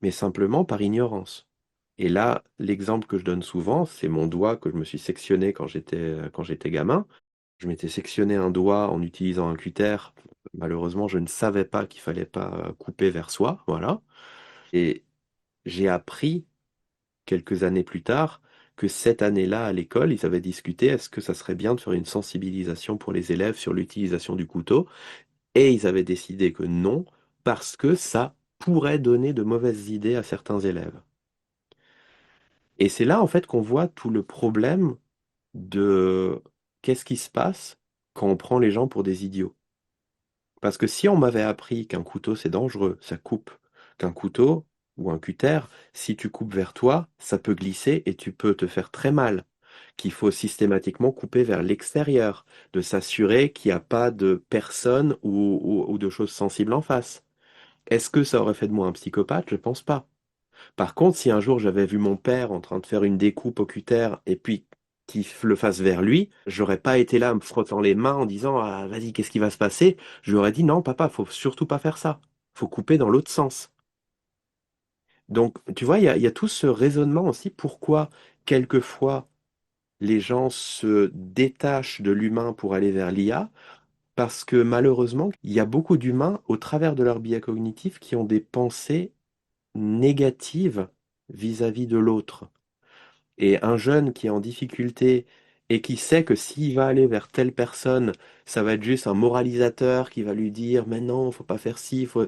mais simplement par ignorance. Et là, l'exemple que je donne souvent, c'est mon doigt que je me suis sectionné quand j'étais gamin. Je m'étais sectionné un doigt en utilisant un cutter. Malheureusement, je ne savais pas qu'il fallait pas couper vers soi, voilà. Et j'ai appris quelques années plus tard que cette année-là, à l'école, ils avaient discuté est-ce que ça serait bien de faire une sensibilisation pour les élèves sur l'utilisation du couteau? Et ils avaient décidé que non, parce que ça pourrait donner de mauvaises idées à certains élèves. Et c'est là, en fait, qu'on voit tout le problème de qu'est-ce qui se passe quand on prend les gens pour des idiots. Parce que si on m'avait appris qu'un couteau, c'est dangereux, ça coupe, qu'un couteau ou un cutter, si tu coupes vers toi, ça peut glisser et tu peux te faire très mal, qu'il faut systématiquement couper vers l'extérieur, de s'assurer qu'il n'y a pas de personnes ou de choses sensibles en face. Est-ce que ça aurait fait de moi un psychopathe? Je pense pas. Par contre, si un jour j'avais vu mon père en train de faire une découpe au cutter et puis qu'il le fasse vers lui, j'aurais pas été là me frottant les mains en disant ah, vas-y, qu'est-ce qui va se passer? Je lui aurais dit non, papa, faut surtout pas faire ça. Faut couper dans l'autre sens. Donc, tu vois, il y a tout ce raisonnement aussi. Pourquoi, quelquefois, les gens se détachent de l'humain pour aller vers l'IA? Parce que malheureusement, il y a beaucoup d'humains, au travers de leur biais cognitif, qui ont des pensées négatives vis-à-vis de l'autre. Et un jeune qui est en difficulté et qui sait que s'il va aller vers telle personne, ça va être juste un moralisateur qui va lui dire, mais non, faut pas faire ci, faut...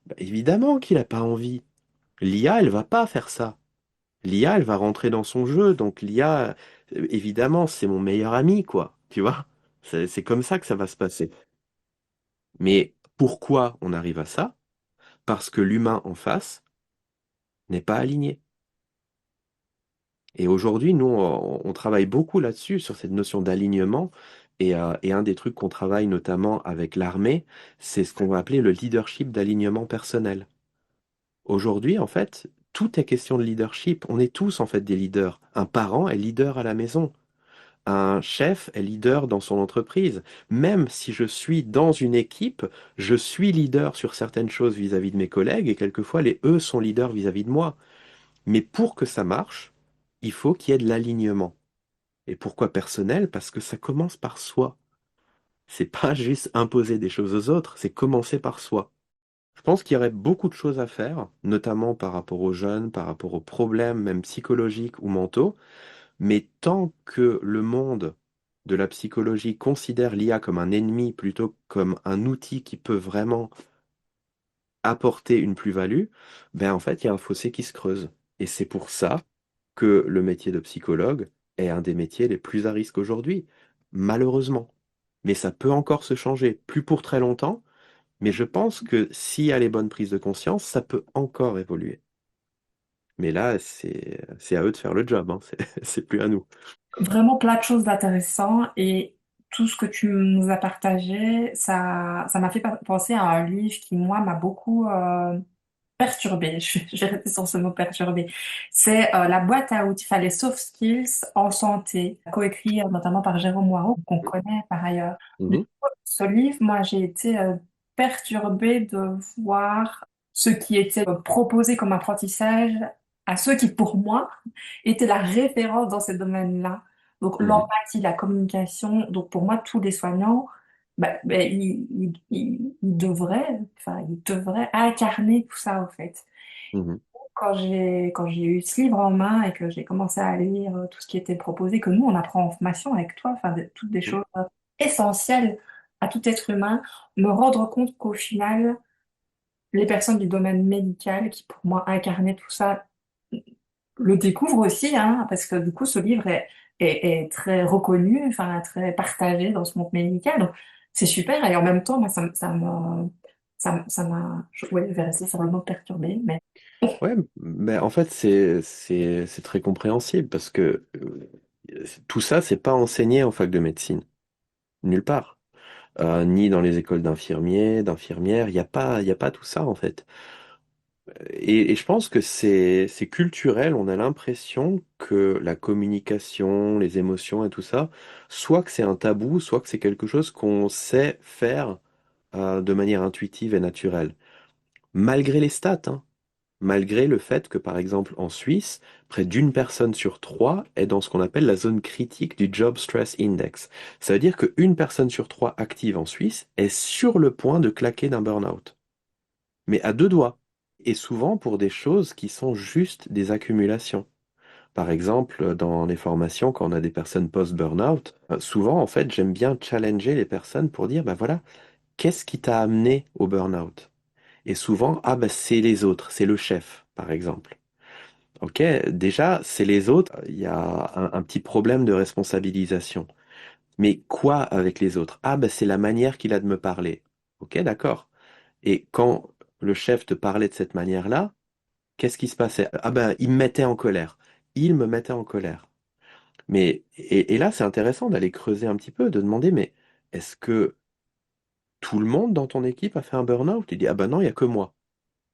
Bah, évidemment qu'il n'a pas envie. L'IA, elle va pas faire ça. L'IA, elle va rentrer dans son jeu. Donc l'IA, évidemment, c'est mon meilleur ami, quoi. Tu vois? C'est comme ça que ça va se passer. Mais pourquoi on arrive à ça? Parce que l'humain en face n'est pas aligné. Et aujourd'hui, nous, on travaille beaucoup là-dessus, sur cette notion d'alignement. Et un des trucs qu'on travaille notamment avec l'armée, c'est ce qu'on va appeler le leadership d'alignement personnel. Aujourd'hui, en fait, tout est question de leadership. On est tous, en fait, des leaders. Un parent est leader à la maison. Un chef est leader dans son entreprise. Même si je suis dans une équipe, je suis leader sur certaines choses vis-à-vis de mes collègues et quelquefois, eux sont leaders vis-à-vis de moi. Mais pour que ça marche, il faut qu'il y ait de l'alignement. Et pourquoi personnel? Parce que ça commence par soi. C'est pas juste imposer des choses aux autres, c'est commencer par soi. Je pense qu'il y aurait beaucoup de choses à faire, notamment par rapport aux jeunes, par rapport aux problèmes même psychologiques ou mentaux, mais tant que le monde de la psychologie considère l'IA comme un ennemi plutôt que comme un outil qui peut vraiment apporter une plus-value, ben en fait, il y a un fossé qui se creuse. Et c'est pour ça que le métier de psychologue est un des métiers les plus à risque aujourd'hui, malheureusement. Mais ça peut encore se changer, plus pour très longtemps, mais je pense que s'il y a les bonnes prises de conscience, ça peut encore évoluer. Mais là, c'est à eux de faire le job, hein. C'est plus à nous. Vraiment plein de choses d'intéressantes et tout ce que tu nous as partagé, ça m'a fait penser à un livre qui, moi, m'a beaucoup perturbée. Je vais rester sur ce mot perturbée. C'est La boîte à outils, enfin les soft skills en santé, coécrit notamment par Jérôme Moirot, qu'on connaît par ailleurs. Du Mhm, coup, ce livre, moi, j'ai été perturbée de voir ce qui était proposé comme apprentissage à ceux qui, pour moi, étaient la référence dans ces domaines-là. Donc mhm, l'empathie, la communication. Donc pour moi, tous les soignants, ils devraient incarner tout ça, au fait. mhm, Quand j'ai eu ce livre en main et que j'ai commencé à lire tout ce qui était proposé, que nous, on apprend en formation avec toi, enfin, toutes des mhm, choses essentielles à tout être humain, me rendre compte qu'au final, les personnes du domaine médical, qui pour moi incarnaient tout ça, le découvrent aussi, hein, parce que du coup, ce livre est très reconnu, enfin, très partagé dans ce monde médical. Donc, c'est super. Et en même temps, moi, ouais, je vais rester sur le mot perturbé, mais ouais, mais en fait, c'est très compréhensible parce que tout ça, c'est pas enseigné en fac de médecine, nulle part. Ni dans les écoles d'infirmiers, d'infirmières, il y a pas tout ça en fait. Et je pense que c'est culturel. On a l'impression que la communication, les émotions et tout ça, soit que c'est un tabou, soit que c'est quelque chose qu'on sait faire de manière intuitive et naturelle. Malgré les stats, hein. Malgré le fait que, par exemple, en Suisse, près d'une personne sur trois est dans ce qu'on appelle la zone critique du Job Stress Index. Ça veut dire qu'une personne sur trois active en Suisse est sur le point de claquer d'un burn-out, mais à deux doigts. Et souvent pour des choses qui sont juste des accumulations. Par exemple, dans les formations, quand on a des personnes post-burnout, souvent, en fait, j'aime bien challenger les personnes pour dire, bah voilà, qu'est-ce qui t'a amené au burn-out? Et souvent, ah bah c'est les autres, c'est le chef, par exemple. Ok, déjà, c'est les autres, il y a un petit problème de responsabilisation. Mais quoi avec les autres? Ah bah c'est la manière qu'il a de me parler. Ok, d'accord. Et quand le chef te parlait de cette manière-là, qu'est-ce qui se passait? Ah ben, il me mettait en colère. Il me mettait en colère. Mais, et là, c'est intéressant d'aller creuser un petit peu, de demander, mais est-ce que tout le monde dans ton équipe a fait un burn-out? Il dit, ah ben non, il n'y a que moi.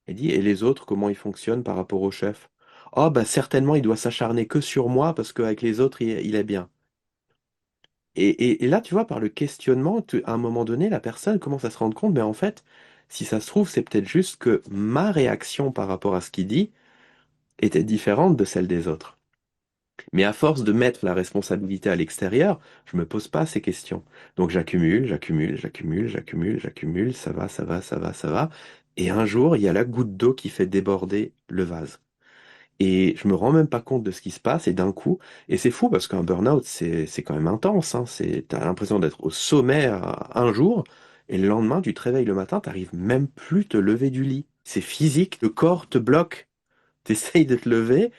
Il dit, et les autres, comment ils fonctionnent par rapport au chef? Oh, ben certainement, il doit s'acharner que sur moi parce qu'avec les autres, il est bien. Et là, tu vois, par le questionnement, à un moment donné, la personne commence à se rendre compte, mais en fait, si ça se trouve, c'est peut-être juste que ma réaction par rapport à ce qu'il dit était différente de celle des autres. Mais à force de mettre la responsabilité à l'extérieur, je me pose pas ces questions. Donc j'accumule, ça va, ça va, ça va, ça va. Et un jour, il y a la goutte d'eau qui fait déborder le vase. Et je me rends même pas compte de ce qui se passe, et d'un coup, et c'est fou parce qu'un burn-out, c'est quand même intense, hein. T'as l'impression d'être au sommet un jour, et le lendemain, tu te réveilles le matin, t'arrives même plus te lever du lit. C'est physique, le corps te bloque. T'essayes de te lever,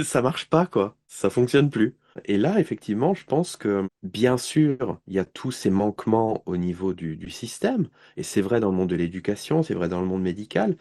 ça marche pas, quoi. Ça fonctionne plus. Et là, effectivement, je pense que, bien sûr, il y a tous ces manquements au niveau du système, et c'est vrai dans le monde de l'éducation, c'est vrai dans le monde médical.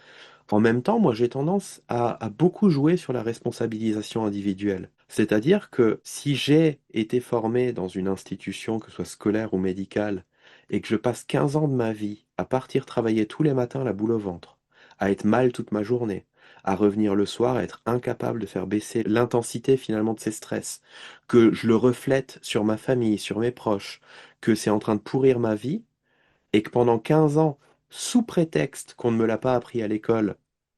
En même temps, moi, j'ai tendance à beaucoup jouer sur la responsabilisation individuelle. C'est-à-dire que si j'ai été formé dans une institution, que ce soit scolaire ou médicale, et que je passe 15 ans de ma vie à partir travailler tous les matins la boule au ventre, à être mal toute ma journée, à revenir le soir, à être incapable de faire baisser l'intensité finalement de ces stress, que je le reflète sur ma famille, sur mes proches, que c'est en train de pourrir ma vie, et que pendant 15 ans, sous prétexte qu'on ne me l'a pas appris à l'école,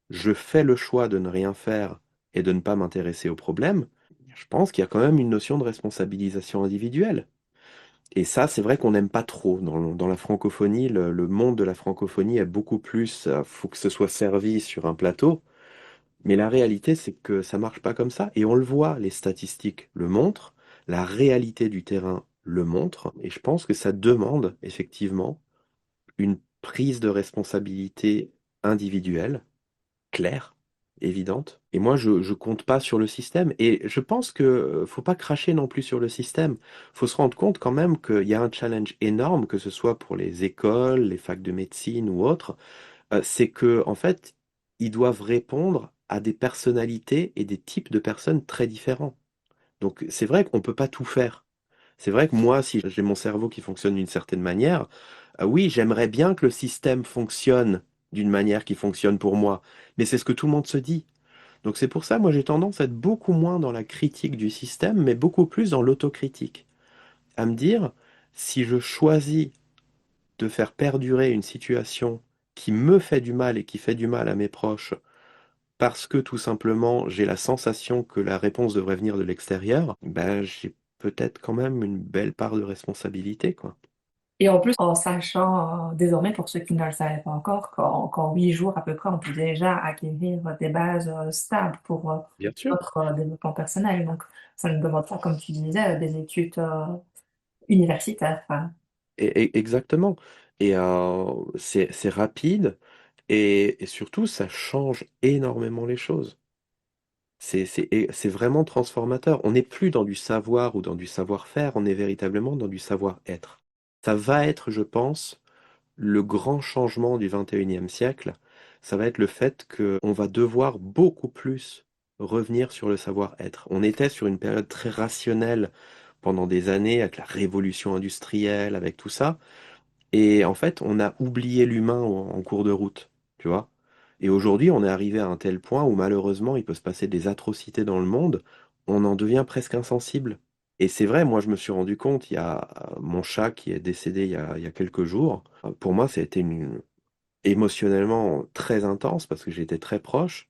je fais le choix de ne rien faire et de ne pas m'intéresser au problème, je pense qu'il y a quand même une notion de responsabilisation individuelle. Et ça, c'est vrai qu'on n'aime pas trop. Dans la francophonie, le monde de la francophonie est beaucoup plus, faut que ce soit servi sur un plateau. Mais la réalité, c'est que ça marche pas comme ça. Et on le voit, les statistiques le montrent, la réalité du terrain le montre. Et je pense que ça demande effectivement une prise de responsabilité individuelle, claire, évidente. Et moi, je compte pas sur le système. Et je pense que faut pas cracher non plus sur le système. Faut se rendre compte quand même qu'il y a un challenge énorme, que ce soit pour les écoles, les facs de médecine ou autres. C'est que en fait, ils doivent répondre à des personnalités et des types de personnes très différents. Donc c'est vrai qu'on peut pas tout faire. C'est vrai que moi, si j'ai mon cerveau qui fonctionne d'une certaine manière, oui, j'aimerais bien que le système fonctionne d'une manière qui fonctionne pour moi. Mais c'est ce que tout le monde se dit. Donc c'est pour ça, moi, j'ai tendance à être beaucoup moins dans la critique du système, mais beaucoup plus dans l'autocritique. À me dire, si je choisis de faire perdurer une situation qui me fait du mal et qui fait du mal à mes proches, parce que tout simplement j'ai la sensation que la réponse devrait venir de l'extérieur, ben j'ai peut-être quand même une belle part de responsabilité, quoi. Et en plus, en sachant désormais, pour ceux qui ne le savaient pas encore, qu'en 8 jours à peu près, on peut déjà acquérir des bases stables pour Bien sûr. notre développement personnel. Donc, ça ne demande pas, comme tu disais, des études universitaires. Enfin, Exactement. Et c'est rapide et surtout ça change énormément les choses. C'est vraiment transformateur. On n'est plus dans du savoir ou dans du savoir-faire, on est véritablement dans du savoir-être. Ça va être, je pense, le grand changement du 21e siècle. Ça va être le fait qu'on va devoir beaucoup plus revenir sur le savoir-être. On était sur une période très rationnelle pendant des années avec la révolution industrielle, avec tout ça. Et en fait, on a oublié l'humain en cours de route, tu vois. Et aujourd'hui, on est arrivé à un tel point où malheureusement, il peut se passer des atrocités dans le monde, on en devient presque insensible. Et c'est vrai, moi je me suis rendu compte, il y a mon chat qui est décédé il y a quelques jours. Pour moi, ça a été émotionnellement très intense parce que j'étais très proche.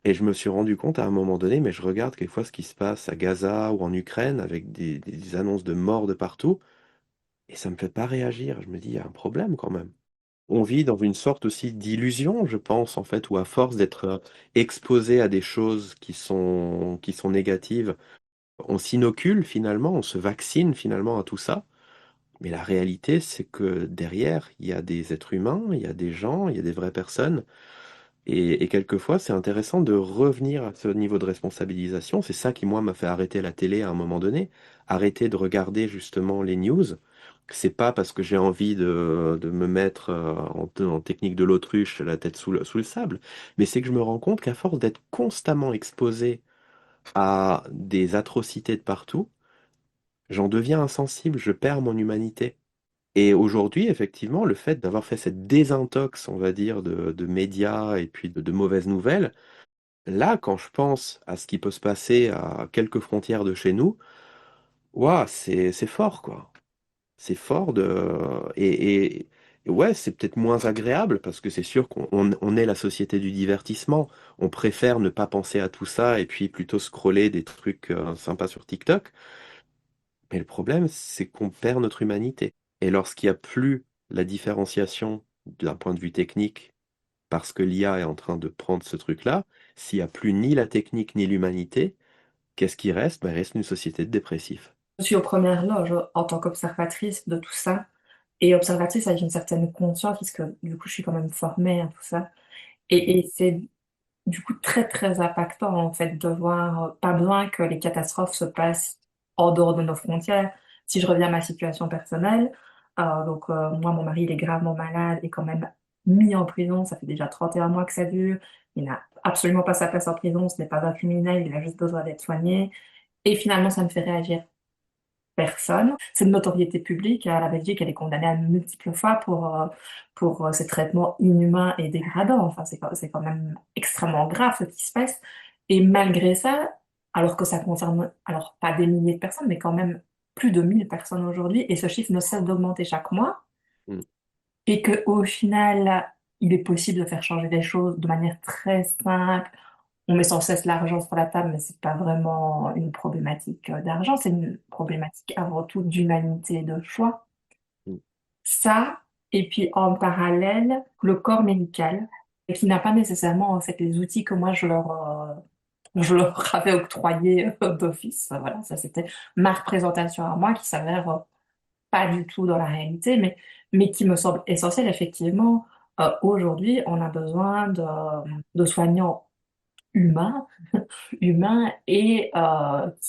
Et je me suis rendu compte à un moment donné, mais je regarde quelquefois ce qui se passe à Gaza ou en Ukraine avec des annonces de morts de partout, et ça me fait pas réagir. Je me dis, il y a un problème quand même. On vit dans une sorte aussi d'illusion, je pense, en fait, où à force d'être exposé à des choses qui sont négatives, on s'inocule finalement, on se vaccine finalement à tout ça. Mais la réalité, c'est que derrière, il y a des êtres humains, il y a des gens, il y a des vraies personnes. Et quelquefois, c'est intéressant de revenir à ce niveau de responsabilisation. C'est ça qui, moi, m'a fait arrêter la télé à un moment donné, arrêter de regarder justement les news. C'est pas parce que j'ai envie de me mettre en technique de l'autruche, la tête sous le sable, mais c'est que je me rends compte qu'à force d'être constamment exposé à des atrocités de partout, j'en deviens insensible, je perds mon humanité. Et aujourd'hui, effectivement, le fait d'avoir fait cette désintox, on va dire, de médias et puis de mauvaises nouvelles, là, quand je pense à ce qui peut se passer à quelques frontières de chez nous, ouah, c'est fort, quoi. C'est fort et ouais, c'est peut-être moins agréable parce que c'est sûr qu'on est la société du divertissement. On préfère ne pas penser à tout ça et puis plutôt scroller des trucs sympas sur TikTok. Mais le problème, c'est qu'on perd notre humanité. Et lorsqu'il n'y a plus la différenciation d'un point de vue technique, parce que l'IA est en train de prendre ce truc-là, s'il n'y a plus ni la technique ni l'humanité, qu'est-ce qui reste? Ben, il reste une société de dépressifs. Je suis aux premières loges en tant qu'observatrice de tout ça. Et observatrice avec une certaine conscience, puisque du coup, je suis quand même formée à tout ça. Et c'est du coup très, très impactant, en fait, de voir, pas besoin que les catastrophes se passent en dehors de nos frontières. Si je reviens à ma situation personnelle, moi, mon mari, il est gravement malade et quand même mis en prison. Ça fait déjà 31 mois que ça dure. Il n'a absolument pas sa place en prison. Ce n'est pas un criminel. Il a juste besoin d'être soigné. Et finalement, ça me fait réagir personne. C'est de notoriété publique. La Belgique, elle est condamnée à multiples fois pour ces traitements inhumains et dégradants. Enfin, c'est quand même extrêmement grave ce qui se passe. Et malgré ça, alors que ça concerne, alors pas des milliers de personnes, mais quand même plus de 1000 personnes aujourd'hui, et ce chiffre ne cesse d'augmenter chaque mois, Mm. et que au final, il est possible de faire changer les choses de manière très simple. On met sans cesse l'argent sur la table, mais c'est pas vraiment une problématique d'argent, c'est une problématique avant tout d'humanité et de choix. Mm. Ça, et puis en parallèle, le corps médical, et qui n'a pas nécessairement en fait les outils que moi je leur avais octroyés d'office. Voilà, ça c'était ma représentation à moi qui s'avère pas du tout dans la réalité, mais qui me semble essentiel effectivement. Aujourd'hui, on a besoin de soignants humains humains et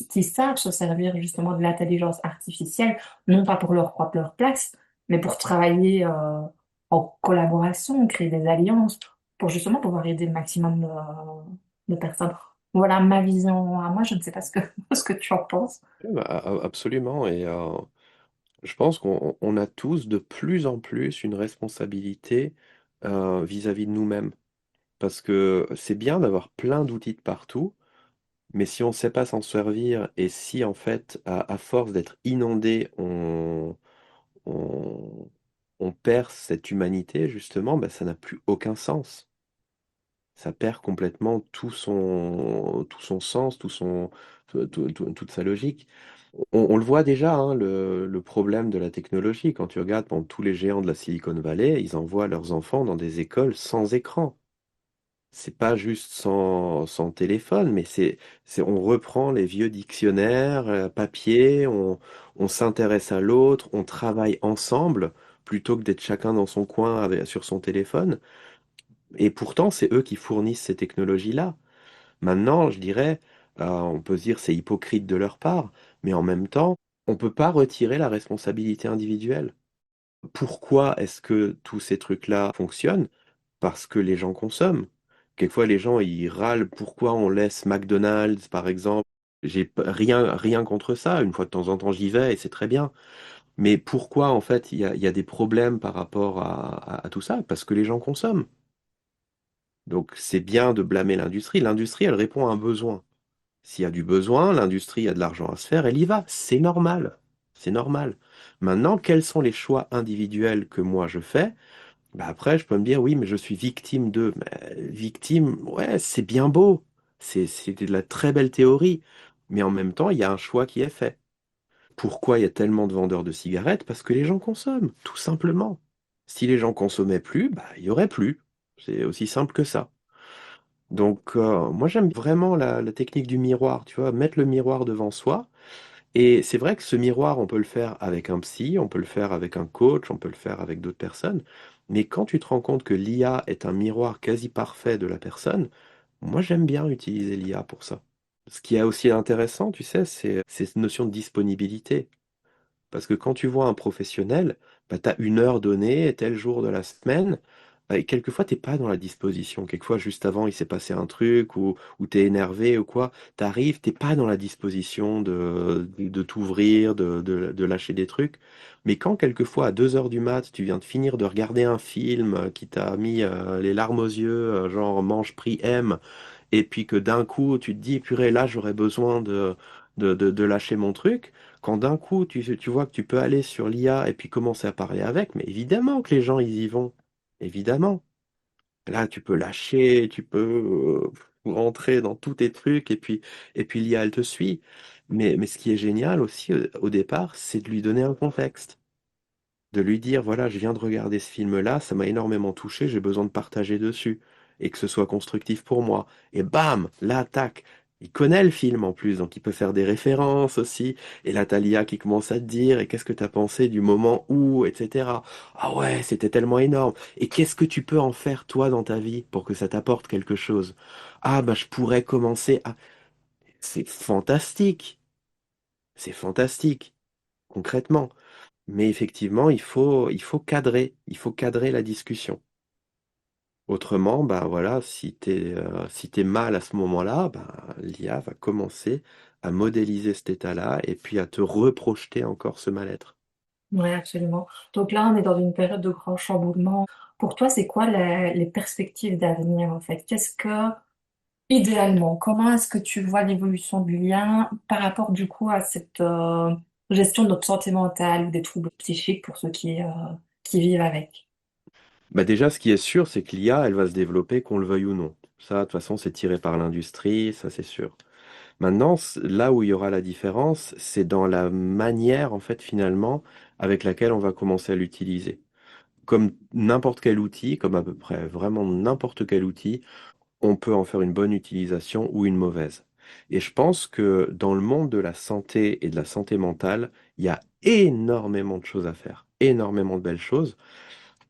qui savent se servir justement de l'intelligence artificielle, non pas pour leur propre leur place, mais pour travailler en collaboration, créer des alliances, pour justement pouvoir aider le maximum de personnes. Voilà ma vision à moi, je ne sais pas ce que, ce que tu en penses. Ouais, bah, absolument. Et je pense qu'on a tous de plus en plus une responsabilité vis-à-vis de nous-mêmes. Parce que c'est bien d'avoir plein d'outils de partout, mais si on ne sait pas s'en servir et si en fait, à force d'être inondé, on, on perd cette humanité, justement, ben, ça n'a plus aucun sens. Ça perd complètement tout son sens, toute sa logique. On le voit déjà, hein, le problème de la technologie. Quand tu regardes tous les géants de la Silicon Valley, ils envoient leurs enfants dans des écoles sans écran. C'est pas juste sans téléphone, mais on reprend les vieux dictionnaires, papier, on s'intéresse à l'autre, on travaille ensemble plutôt que d'être chacun dans son coin sur son téléphone. Et pourtant, c'est eux qui fournissent ces technologies-là. Maintenant, je dirais, on peut se dire c'est hypocrite de leur part, mais en même temps, on peut pas retirer la responsabilité individuelle. Pourquoi est-ce que tous ces trucs-là fonctionnent? Parce que les gens consomment. Quelquefois, les gens, ils râlent pourquoi on laisse McDonald's, par exemple. J'ai rien contre ça. Une fois de temps en temps, j'y vais et c'est très bien. Mais pourquoi, en fait, il y a des problèmes par rapport à tout ça? Parce que les gens consomment. Donc c'est bien de blâmer l'industrie. L'industrie, elle répond à un besoin. S'il y a du besoin, l'industrie a de l'argent à se faire, elle y va. C'est normal. C'est normal. Maintenant, quels sont les choix individuels que moi je fais? Bah après, je peux me dire, oui, mais je suis victime de... Mais victime, ouais, c'est bien beau. C'est de la très belle théorie. Mais en même temps, il y a un choix qui est fait. Pourquoi il y a tellement de vendeurs de cigarettes? Parce que les gens consomment, tout simplement. Si les gens consommaient plus, bah, il y aurait plus. C'est aussi simple que ça. Donc, moi, j'aime vraiment la technique du miroir, tu vois, mettre le miroir devant soi. Et c'est vrai que ce miroir, on peut le faire avec un psy, on peut le faire avec un coach, on peut le faire avec d'autres personnes. Mais quand tu te rends compte que l'IA est un miroir quasi parfait de la personne, moi, j'aime bien utiliser l'IA pour ça. Ce qui est aussi intéressant, tu sais, c'est cette notion de disponibilité. Parce que quand tu vois un professionnel, bah, tu as une heure donnée, tel jour de la semaine, bah, et quelquefois, t'es pas dans la disposition. Quelquefois, juste avant, il s'est passé un truc, ou tu es énervé ou quoi. Tu arrives, t'es pas dans la disposition de t'ouvrir, de lâcher des trucs. Mais quand quelquefois, à 2 heures du mat, tu viens de finir de regarder un film qui t'a mis les larmes aux yeux, genre Mange, prie, aime, et puis que d'un coup, tu te dis, purée, là, j'aurais besoin de lâcher mon truc. Quand d'un coup, tu vois que tu peux aller sur l'IA et puis commencer à parler avec, mais évidemment que les gens, ils y vont. Évidemment. Là, tu peux lâcher, tu peux rentrer dans tous tes trucs et puis l'IA, elle te suit. Mais ce qui est génial aussi au départ, c'est de lui donner un contexte, de lui dire, voilà, je viens de regarder ce film-là, ça m'a énormément touché, j'ai besoin de partager dessus, et que ce soit constructif pour moi. Et bam, là, tac, il connaît le film en plus, donc il peut faire des références aussi, et là, t'as l'IA qui commence à te dire, et qu'est-ce que t'as pensé du moment où, etc. Ah ouais, c'était tellement énorme. Et qu'est-ce que tu peux en faire, toi, dans ta vie, pour que ça t'apporte quelque chose? Ah, bah, je pourrais commencer à... C'est fantastique, c'est fantastique, concrètement. Mais effectivement, il faut cadrer la discussion. Autrement, bah voilà, si t'es mal à ce moment-là, bah, l'IA va commencer à modéliser cet état-là et puis à te reprojeter encore ce mal-être. Oui, absolument. Donc là, on est dans une période de grand chamboulement. Pour toi, c'est quoi les perspectives d'avenir en fait? Qu'est-ce que, idéalement, comment est-ce que tu vois l'évolution du lien par rapport du coup à cette gestion de notre santé mentale ou des troubles psychiques pour ceux qui vivent avec? Bah déjà, ce qui est sûr, c'est que l'IA, elle va se développer qu'on le veuille ou non. Ça, de toute façon, c'est tiré par l'industrie, ça c'est sûr. Maintenant, là où il y aura la différence, c'est dans la manière, en fait, finalement, avec laquelle on va commencer à l'utiliser. Comme n'importe quel outil, comme à peu près vraiment n'importe quel outil, on peut en faire une bonne utilisation ou une mauvaise. Et je pense que dans le monde de la santé et de la santé mentale, il y a énormément de choses à faire, énormément de belles choses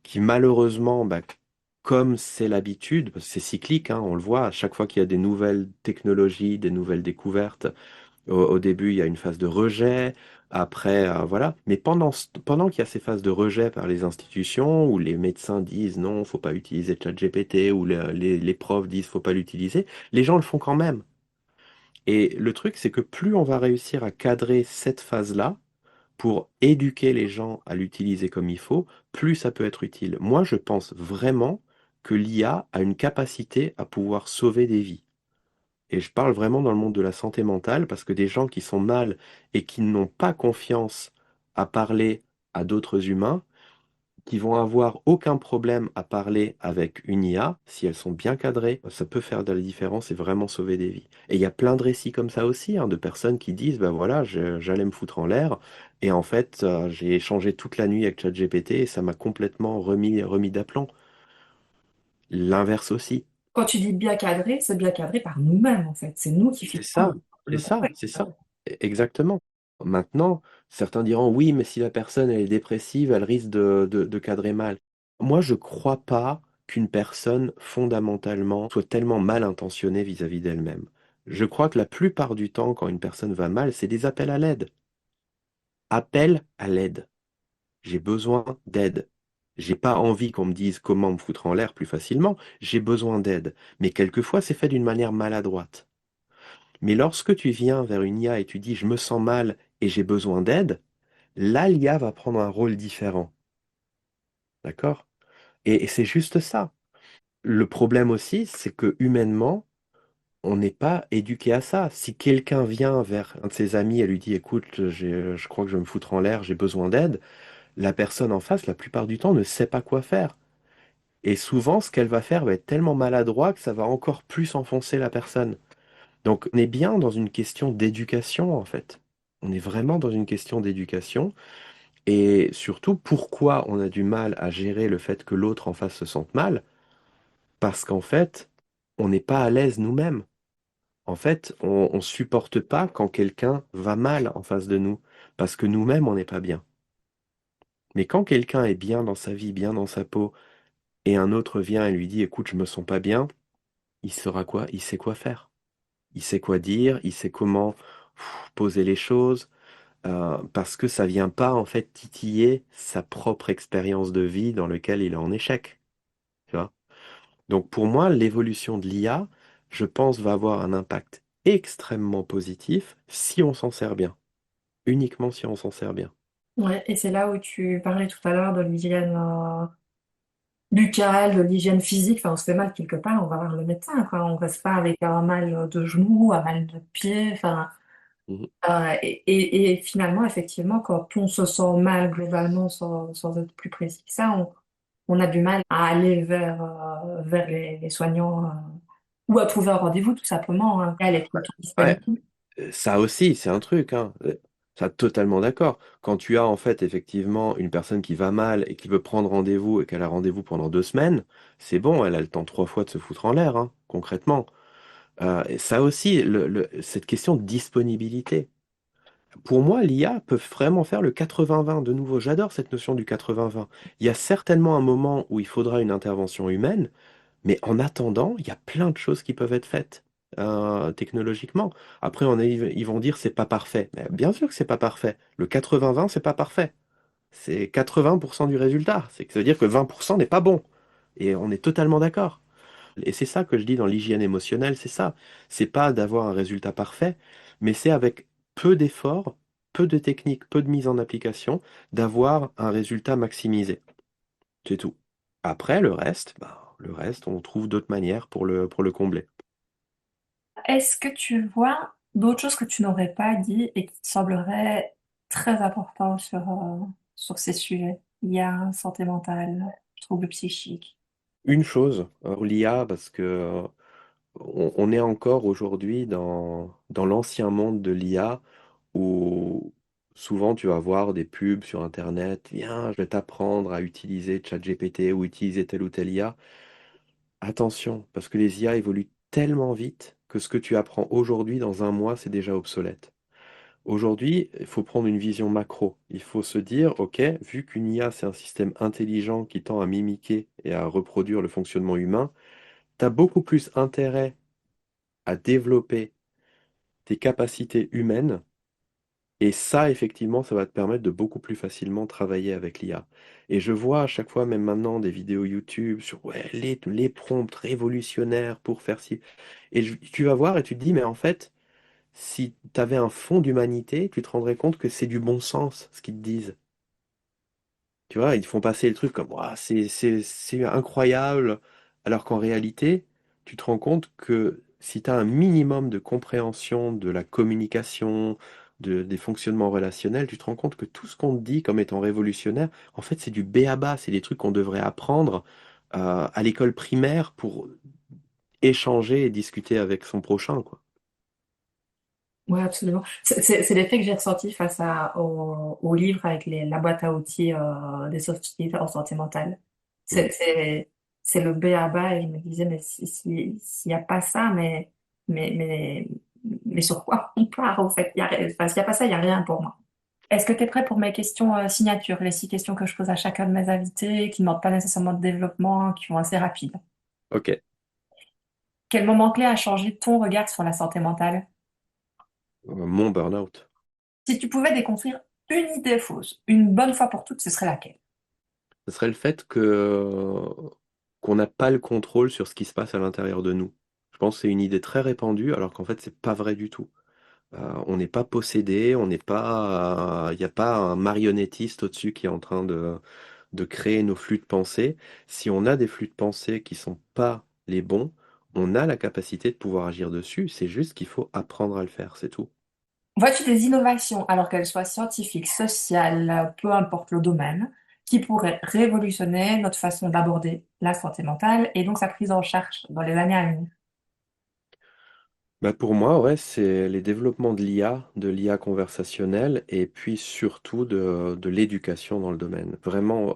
qui malheureusement, bah, comme c'est l'habitude, parce que c'est cyclique, hein, on le voit, à chaque fois qu'il y a des nouvelles technologies, des nouvelles découvertes, au début, il y a une phase de rejet, après, voilà. Mais pendant qu'il y a ces phases de rejet par les institutions, où les médecins disent non, faut pas utiliser ChatGPT, ou les profs disent faut pas l'utiliser, les gens le font quand même. Et le truc, c'est que plus on va réussir à cadrer cette phase-là, pour éduquer les gens à l'utiliser comme il faut, plus ça peut être utile. Moi, je pense vraiment que l'IA a une capacité à pouvoir sauver des vies. Et je parle vraiment dans le monde de la santé mentale parce que des gens qui sont mal et qui n'ont pas confiance à parler à d'autres humains, qui vont avoir aucun problème à parler avec une IA, si elles sont bien cadrées, ça peut faire de la différence et vraiment sauver des vies. Et il y a plein de récits comme ça aussi, hein, de personnes qui disent, ben voilà, j'allais me foutre en l'air, et en fait, j'ai échangé toute la nuit avec ChatGPT et ça m'a complètement remis d'aplomb. L'inverse aussi. Quand tu dis bien cadré, c'est bien cadré par nous-mêmes en fait. C'est nous qui C'est fixons ça, c'est le ça, contexte. c'est ça. Exactement. Maintenant, certains diront oui, mais si la personne elle est dépressive, elle risque de cadrer mal. Moi, je crois pas qu'une personne fondamentalement soit tellement mal intentionnée vis-à-vis d'elle-même. Je crois que la plupart du temps, quand une personne va mal, c'est des appels à l'aide. Appel à l'aide. J'ai besoin d'aide. J'ai pas envie qu'on me dise comment me foutre en l'air plus facilement. J'ai besoin d'aide. Mais quelquefois, c'est fait d'une manière maladroite. Mais lorsque tu viens vers une IA et tu dis je me sens mal et j'ai besoin d'aide, là l'IA va prendre un rôle différent. D'accord? Et c'est juste ça. Le problème aussi, c'est que humainement, on n'est pas éduqué à ça. Si quelqu'un vient vers un de ses amis et lui dit, écoute, je crois que je vais me foutre en l'air, j'ai besoin d'aide, la personne en face, la plupart du temps, ne sait pas quoi faire. Et souvent, ce qu'elle va faire va être tellement maladroit que ça va encore plus enfoncer la personne. Donc, on est bien dans une question d'éducation, en fait. On est vraiment dans une question d'éducation. Et surtout, pourquoi on a du mal à gérer le fait que l'autre en face se sente mal? Parce qu'en fait, on n'est pas à l'aise nous-mêmes. En fait, on supporte pas quand quelqu'un va mal en face de nous, parce que nous-mêmes, on n'est pas bien. Mais quand quelqu'un est bien dans sa vie, bien dans sa peau, et un autre vient et lui dit, écoute, je me sens pas bien, il saura quoi? Il sait quoi faire. Il sait quoi dire, il sait comment poser les choses, parce que ça vient pas en fait titiller sa propre expérience de vie dans laquelle il est en échec. Tu vois? Donc pour moi, l'évolution de l'IA, je pense, va avoir un impact extrêmement positif si on s'en sert bien. Uniquement si on s'en sert bien. Ouais, et c'est là où tu parlais tout à l'heure de l'hygiène buccale, de l'hygiène physique. Enfin, on se fait mal quelque part, on va voir le médecin, quoi. On reste pas avec un mal de genou, un mal de pied. Enfin, Mhm. et finalement, effectivement, quand on se sent mal globalement, sans être plus précis que ça, on a du mal à aller vers les soignants ou à trouver un rendez-vous tout simplement, hein. Elle est tout le temps Ouais, disponible. ça aussi, c'est un truc, hein. Ça, totalement d'accord. Quand tu as en fait effectivement une personne qui va mal et qui veut prendre rendez-vous et qu'elle a rendez-vous pendant 2 semaines, c'est bon, elle a le temps 3 fois de se foutre en l'air, hein, concrètement. Et ça aussi, cette question de disponibilité. Pour moi, l'IA peut vraiment faire le 80-20. De nouveau, j'adore cette notion du 80-20. Il y a certainement un moment où il faudra une intervention humaine, mais en attendant, il y a plein de choses qui peuvent être faites technologiquement. Après, ils vont dire c'est pas parfait. Mais bien sûr que c'est pas parfait. Le 80-20, c'est pas parfait. C'est 80% du résultat. C'est que ça veut dire que 20% n'est pas bon. Et on est totalement d'accord. Et c'est ça que je dis dans l'hygiène émotionnelle, c'est ça. C'est pas d'avoir un résultat parfait, mais c'est avec peu d'efforts, peu de techniques, peu de mise en application, d'avoir un résultat maximisé. C'est tout. Après, le reste, on trouve d'autres manières pour le combler. Est-ce que tu vois d'autres choses que tu n'aurais pas dit et qui te sembleraient très importantes sur ces sujets? Il y a santé mentale, troubles psychiques. Une chose, pour l'IA, parce que on est encore aujourd'hui dans l'ancien monde de l'IA où souvent tu vas voir des pubs sur Internet, viens, je vais t'apprendre à utiliser ChatGPT ou utiliser telle ou telle IA. Attention, parce que les IA évoluent tellement vite que ce que tu apprends aujourd'hui, dans un mois, c'est déjà obsolète. Aujourd'hui, il faut prendre une vision macro. Il faut se dire, OK, vu qu'une IA, c'est un système intelligent qui tend à mimiquer et à reproduire le fonctionnement humain, tu as beaucoup plus intérêt à développer tes capacités humaines. Et ça, effectivement, ça va te permettre de beaucoup plus facilement travailler avec l'IA. Et je vois à chaque fois, même maintenant, des vidéos YouTube sur ouais, les prompts révolutionnaires pour faire ci. Et tu vas voir et tu te dis, mais en fait, si tu avais un fond d'humanité, tu te rendrais compte que c'est du bon sens ce qu'ils te disent. Tu vois, ils font passer le truc comme ouah, c'est incroyable, alors qu'en réalité, tu te rends compte que si tu as un minimum de compréhension de la communication, des fonctionnements relationnels, tu te rends compte que tout ce qu'on te dit comme étant révolutionnaire, en fait, c'est du b.a.-ba, c'est des trucs qu'on devrait apprendre à l'école primaire pour échanger et discuter avec son prochain, quoi. Oui, absolument. C'est l'effet que j'ai ressenti au livre avec la boîte à outils des soft skills en santé mentale. Mm. C'est le B à bas et je me disais, mais s'il n'y a pas ça, mais, mais, mais sur quoi on part en fait? Enfin, s'il n'y a pas ça, il n'y a rien pour moi. Est-ce que tu es prêt pour mes questions signatures, les 6 questions que je pose à chacun de mes invités, qui ne demandent pas nécessairement de développement, qui vont assez rapides? Ok. Quel moment clé a changé ton regard sur la santé mentale? Mon burn-out. Si tu pouvais déconstruire une idée fausse, une bonne fois pour toutes, ce serait laquelle? Ce serait le fait que qu'on n'a pas le contrôle sur ce qui se passe à l'intérieur de nous. Je pense que c'est une idée très répandue, alors qu'en fait, c'est pas vrai du tout. On n'est pas possédé, on n'est pas, il n'y a pas un marionnettiste au-dessus qui est en train de créer nos flux de pensée. Si on a des flux de pensée qui sont pas les bons, on a la capacité de pouvoir agir dessus. C'est juste qu'il faut apprendre à le faire, c'est tout. Vois-tu des innovations, alors qu'elles soient scientifiques, sociales, peu importe le domaine, qui pourraient révolutionner notre façon d'aborder la santé mentale et donc sa prise en charge dans les années à venir? Bah pour moi, ouais, c'est les développements de l'IA conversationnelle et puis surtout de l'éducation dans le domaine. Vraiment,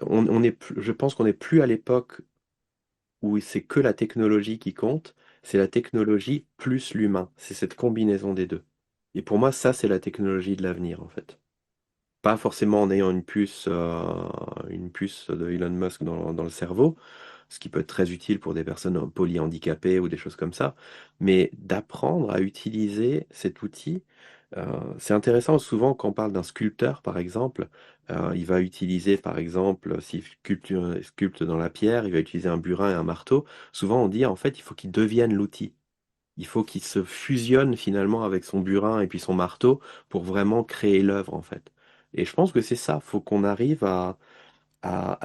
on est je pense qu'on n'est plus à l'époque où c'est que la technologie qui compte, c'est la technologie plus l'humain. C'est cette combinaison des deux. Et pour moi, ça, c'est la technologie de l'avenir, en fait. Pas forcément en ayant une puce de Elon Musk dans le cerveau, ce qui peut être très utile pour des personnes polyhandicapées ou des choses comme ça, mais d'apprendre à utiliser cet outil. C'est intéressant souvent quand on parle d'un sculpteur, par exemple, il va utiliser, par exemple, s'il sculpte dans la pierre, il va utiliser un burin et un marteau. Souvent, on dit, en fait, il faut qu'il devienne l'outil. Il faut qu'il se fusionne finalement avec son burin et puis son marteau pour vraiment créer l'œuvre, en fait. Et je pense que c'est ça, faut qu'on arrive à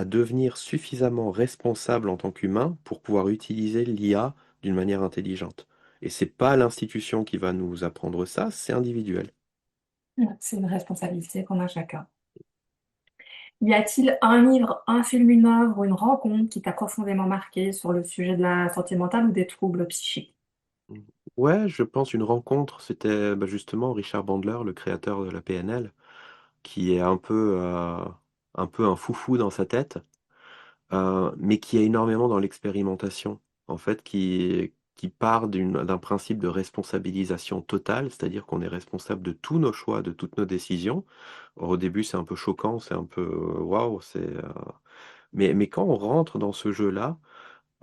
devenir suffisamment responsable en tant qu'humain pour pouvoir utiliser l'IA d'une manière intelligente. Et c'est pas l'institution qui va nous apprendre ça, c'est individuel. Ouais, c'est une responsabilité qu'on a chacun. Y a-t-il un livre, un film, une œuvre ou une rencontre qui t'a profondément marqué sur le sujet de la santé mentale ou des troubles psychiques? Ouais, je pense une rencontre, c'était justement Richard Bandler, le créateur de la PNL, qui est un peu un foufou dans sa tête, mais qui est énormément dans l'expérimentation, en fait, qui part d'un principe de responsabilisation totale, c'est-à-dire qu'on est responsable de tous nos choix, de toutes nos décisions. Or, au début, c'est un peu choquant, c'est un peu waouh, mais quand on rentre dans ce jeu-là,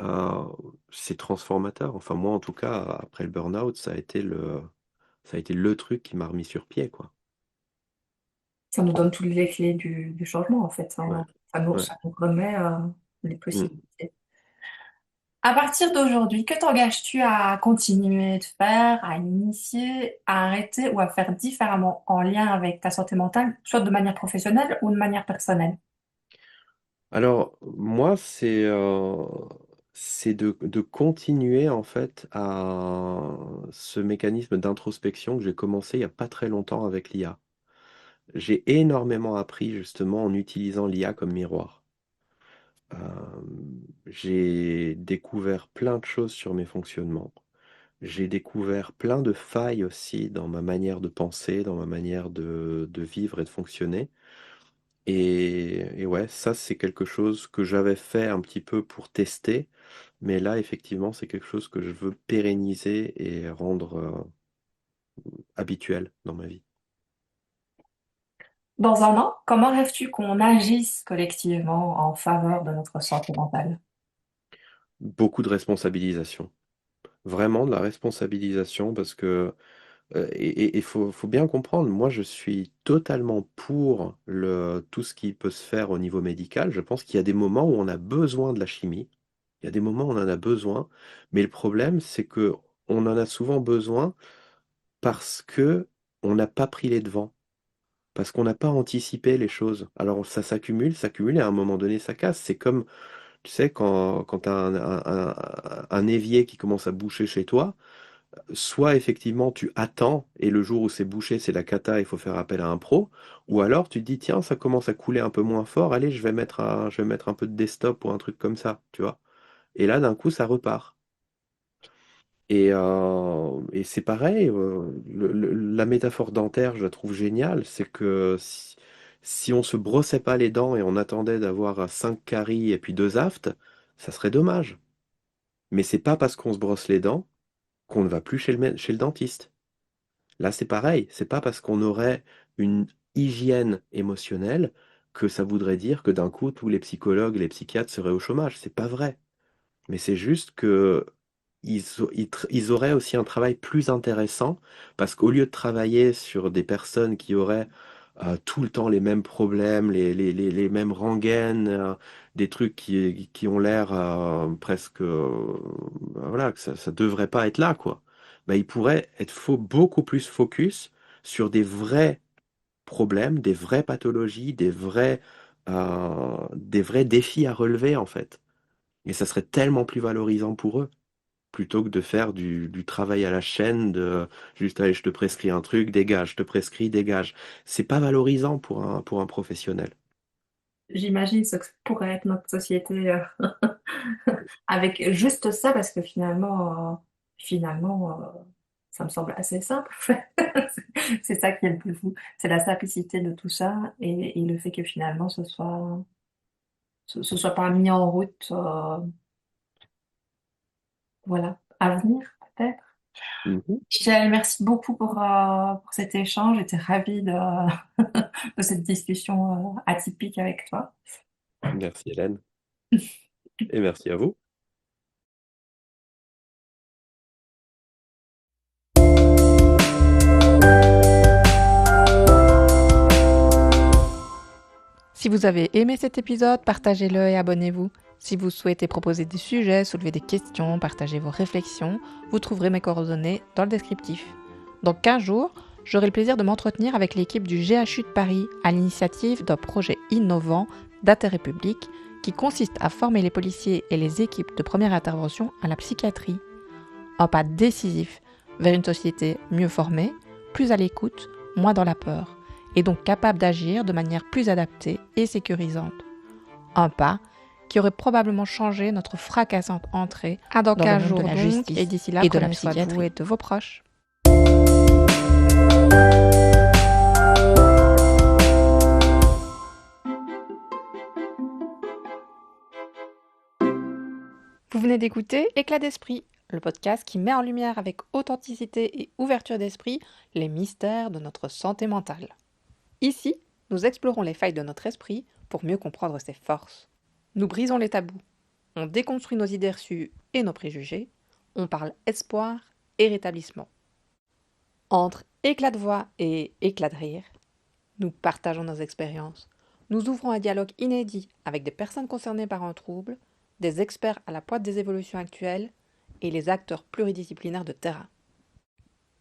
euh, c'est transformateur. Enfin, moi, en tout cas, après le burn-out, ça a été le truc qui m'a remis sur pied, quoi. Ça nous donne toutes les clés du changement, en fait. Ouais, ouais. Ça nous remet les Mm. possibilités. À partir d'aujourd'hui, que t'engages-tu à continuer de faire, à initier, à arrêter ou à faire différemment en lien avec ta santé mentale, soit de manière professionnelle ou de manière personnelle? Alors, moi, c'est de continuer en fait à ce mécanisme d'introspection que j'ai commencé il n'y a pas très longtemps avec l'IA. J'ai énormément appris justement en utilisant l'IA comme miroir. J'ai découvert plein de choses sur mes fonctionnements. J'ai découvert plein de failles aussi dans ma manière de penser, dans ma manière de vivre et de fonctionner. Et ouais, ça, c'est quelque chose que j'avais fait un petit peu pour tester, mais là, effectivement, c'est quelque chose que je veux pérenniser et rendre habituel dans ma vie. Dans un an, comment rêves-tu qu'on agisse collectivement en faveur de notre santé mentale? Beaucoup de responsabilisation. Vraiment de la responsabilisation parce que, et faut bien comprendre, moi, je suis totalement pour tout ce qui peut se faire au niveau médical. Je pense qu'il y a des moments où on a besoin de la chimie. Il y a des moments où on en a besoin, mais le problème, c'est que on en a souvent besoin parce que on n'a pas pris les devants, parce qu'on n'a pas anticipé les choses. Alors ça s'accumule, et à un moment donné, ça casse. C'est comme, tu sais, quand tu as un évier qui commence à boucher chez toi, soit effectivement tu attends et le jour où c'est bouché, c'est la cata, il faut faire appel à un pro, ou alors tu te dis, tiens, ça commence à couler un peu moins fort, allez, je vais mettre un peu de desktop ou un truc comme ça, tu vois. Et là, d'un coup, ça repart. Et c'est pareil, la métaphore dentaire, je la trouve géniale, c'est que si on se brossait pas les dents et on attendait d'avoir 5 caries et puis 2 aftes, ça serait dommage. Mais c'est pas parce qu'on se brosse les dents qu'on ne va plus chez le dentiste. Là, c'est pareil, c'est pas parce qu'on aurait une hygiène émotionnelle que ça voudrait dire que d'un coup, tous les psychologues, les psychiatres seraient au chômage. C'est pas vrai. Mais c'est juste que ils auraient aussi un travail plus intéressant parce qu'au lieu de travailler sur des personnes qui auraient tout le temps les mêmes problèmes, les mêmes rengaines, des trucs qui ont l'air presque, voilà, que ça devrait pas être là, quoi. Ben, ils pourraient être beaucoup plus focus sur des vrais problèmes, des vraies pathologies, des vrais des vrais défis à relever en fait. Et ça serait tellement plus valorisant pour eux, plutôt que de faire du travail à la chaîne, de juste allez, je te prescris un truc, dégage, je te prescris, dégage. C'est pas valorisant pour un professionnel. J'imagine ce que pourrait être notre société avec juste ça, parce que finalement, ça me semble assez simple, en fait. C'est ça qui est le plus fou. C'est la simplicité de tout ça et le fait que finalement ce soit pas mis en route, voilà, à venir peut-être. Mhm. Michel, merci beaucoup pour cet échange. J'étais ravie de cette discussion atypique avec toi. Merci Hélène, et merci à vous. Si vous avez aimé cet épisode, partagez-le et abonnez-vous. Si vous souhaitez proposer des sujets, soulever des questions, partager vos réflexions, vous trouverez mes coordonnées dans le descriptif. Dans 15 jours, j'aurai le plaisir de m'entretenir avec l'équipe du GHU de Paris à l'initiative d'un projet innovant d'intérêt public qui consiste à former les policiers et les équipes de première intervention à la psychiatrie. Un pas décisif vers une société mieux formée, plus à l'écoute, moins dans la peur, et donc capable d'agir de manière plus adaptée et sécurisante. Un pas qui aurait probablement changé notre fracassante entrée dans le monde de la justice et d'ici là, prenez soin de vous et de vos proches. Vous venez d'écouter Éclat d'esprit, le podcast qui met en lumière avec authenticité et ouverture d'esprit les mystères de notre santé mentale. Ici, nous explorons les failles de notre esprit pour mieux comprendre ses forces. Nous brisons les tabous, on déconstruit nos idées reçues et nos préjugés, on parle espoir et rétablissement. Entre éclat de voix et éclat de rire, nous partageons nos expériences, nous ouvrons un dialogue inédit avec des personnes concernées par un trouble, des experts à la pointe des évolutions actuelles et les acteurs pluridisciplinaires de terrain.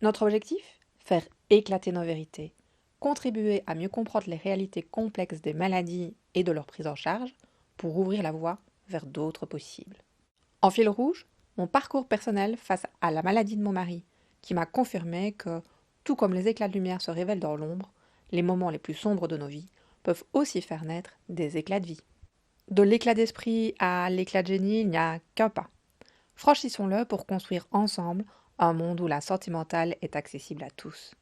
Notre objectif ? Faire éclater nos vérités, contribuer à mieux comprendre les réalités complexes des maladies et de leur prise en charge pour ouvrir la voie vers d'autres possibles. En fil rouge, mon parcours personnel face à la maladie de mon mari, qui m'a confirmé que, tout comme les éclats de lumière se révèlent dans l'ombre, les moments les plus sombres de nos vies peuvent aussi faire naître des éclats de vie. De l'éclat d'esprit à l'éclat de génie, il n'y a qu'un pas. Franchissons-le pour construire ensemble un monde où la santé mentale est accessible à tous.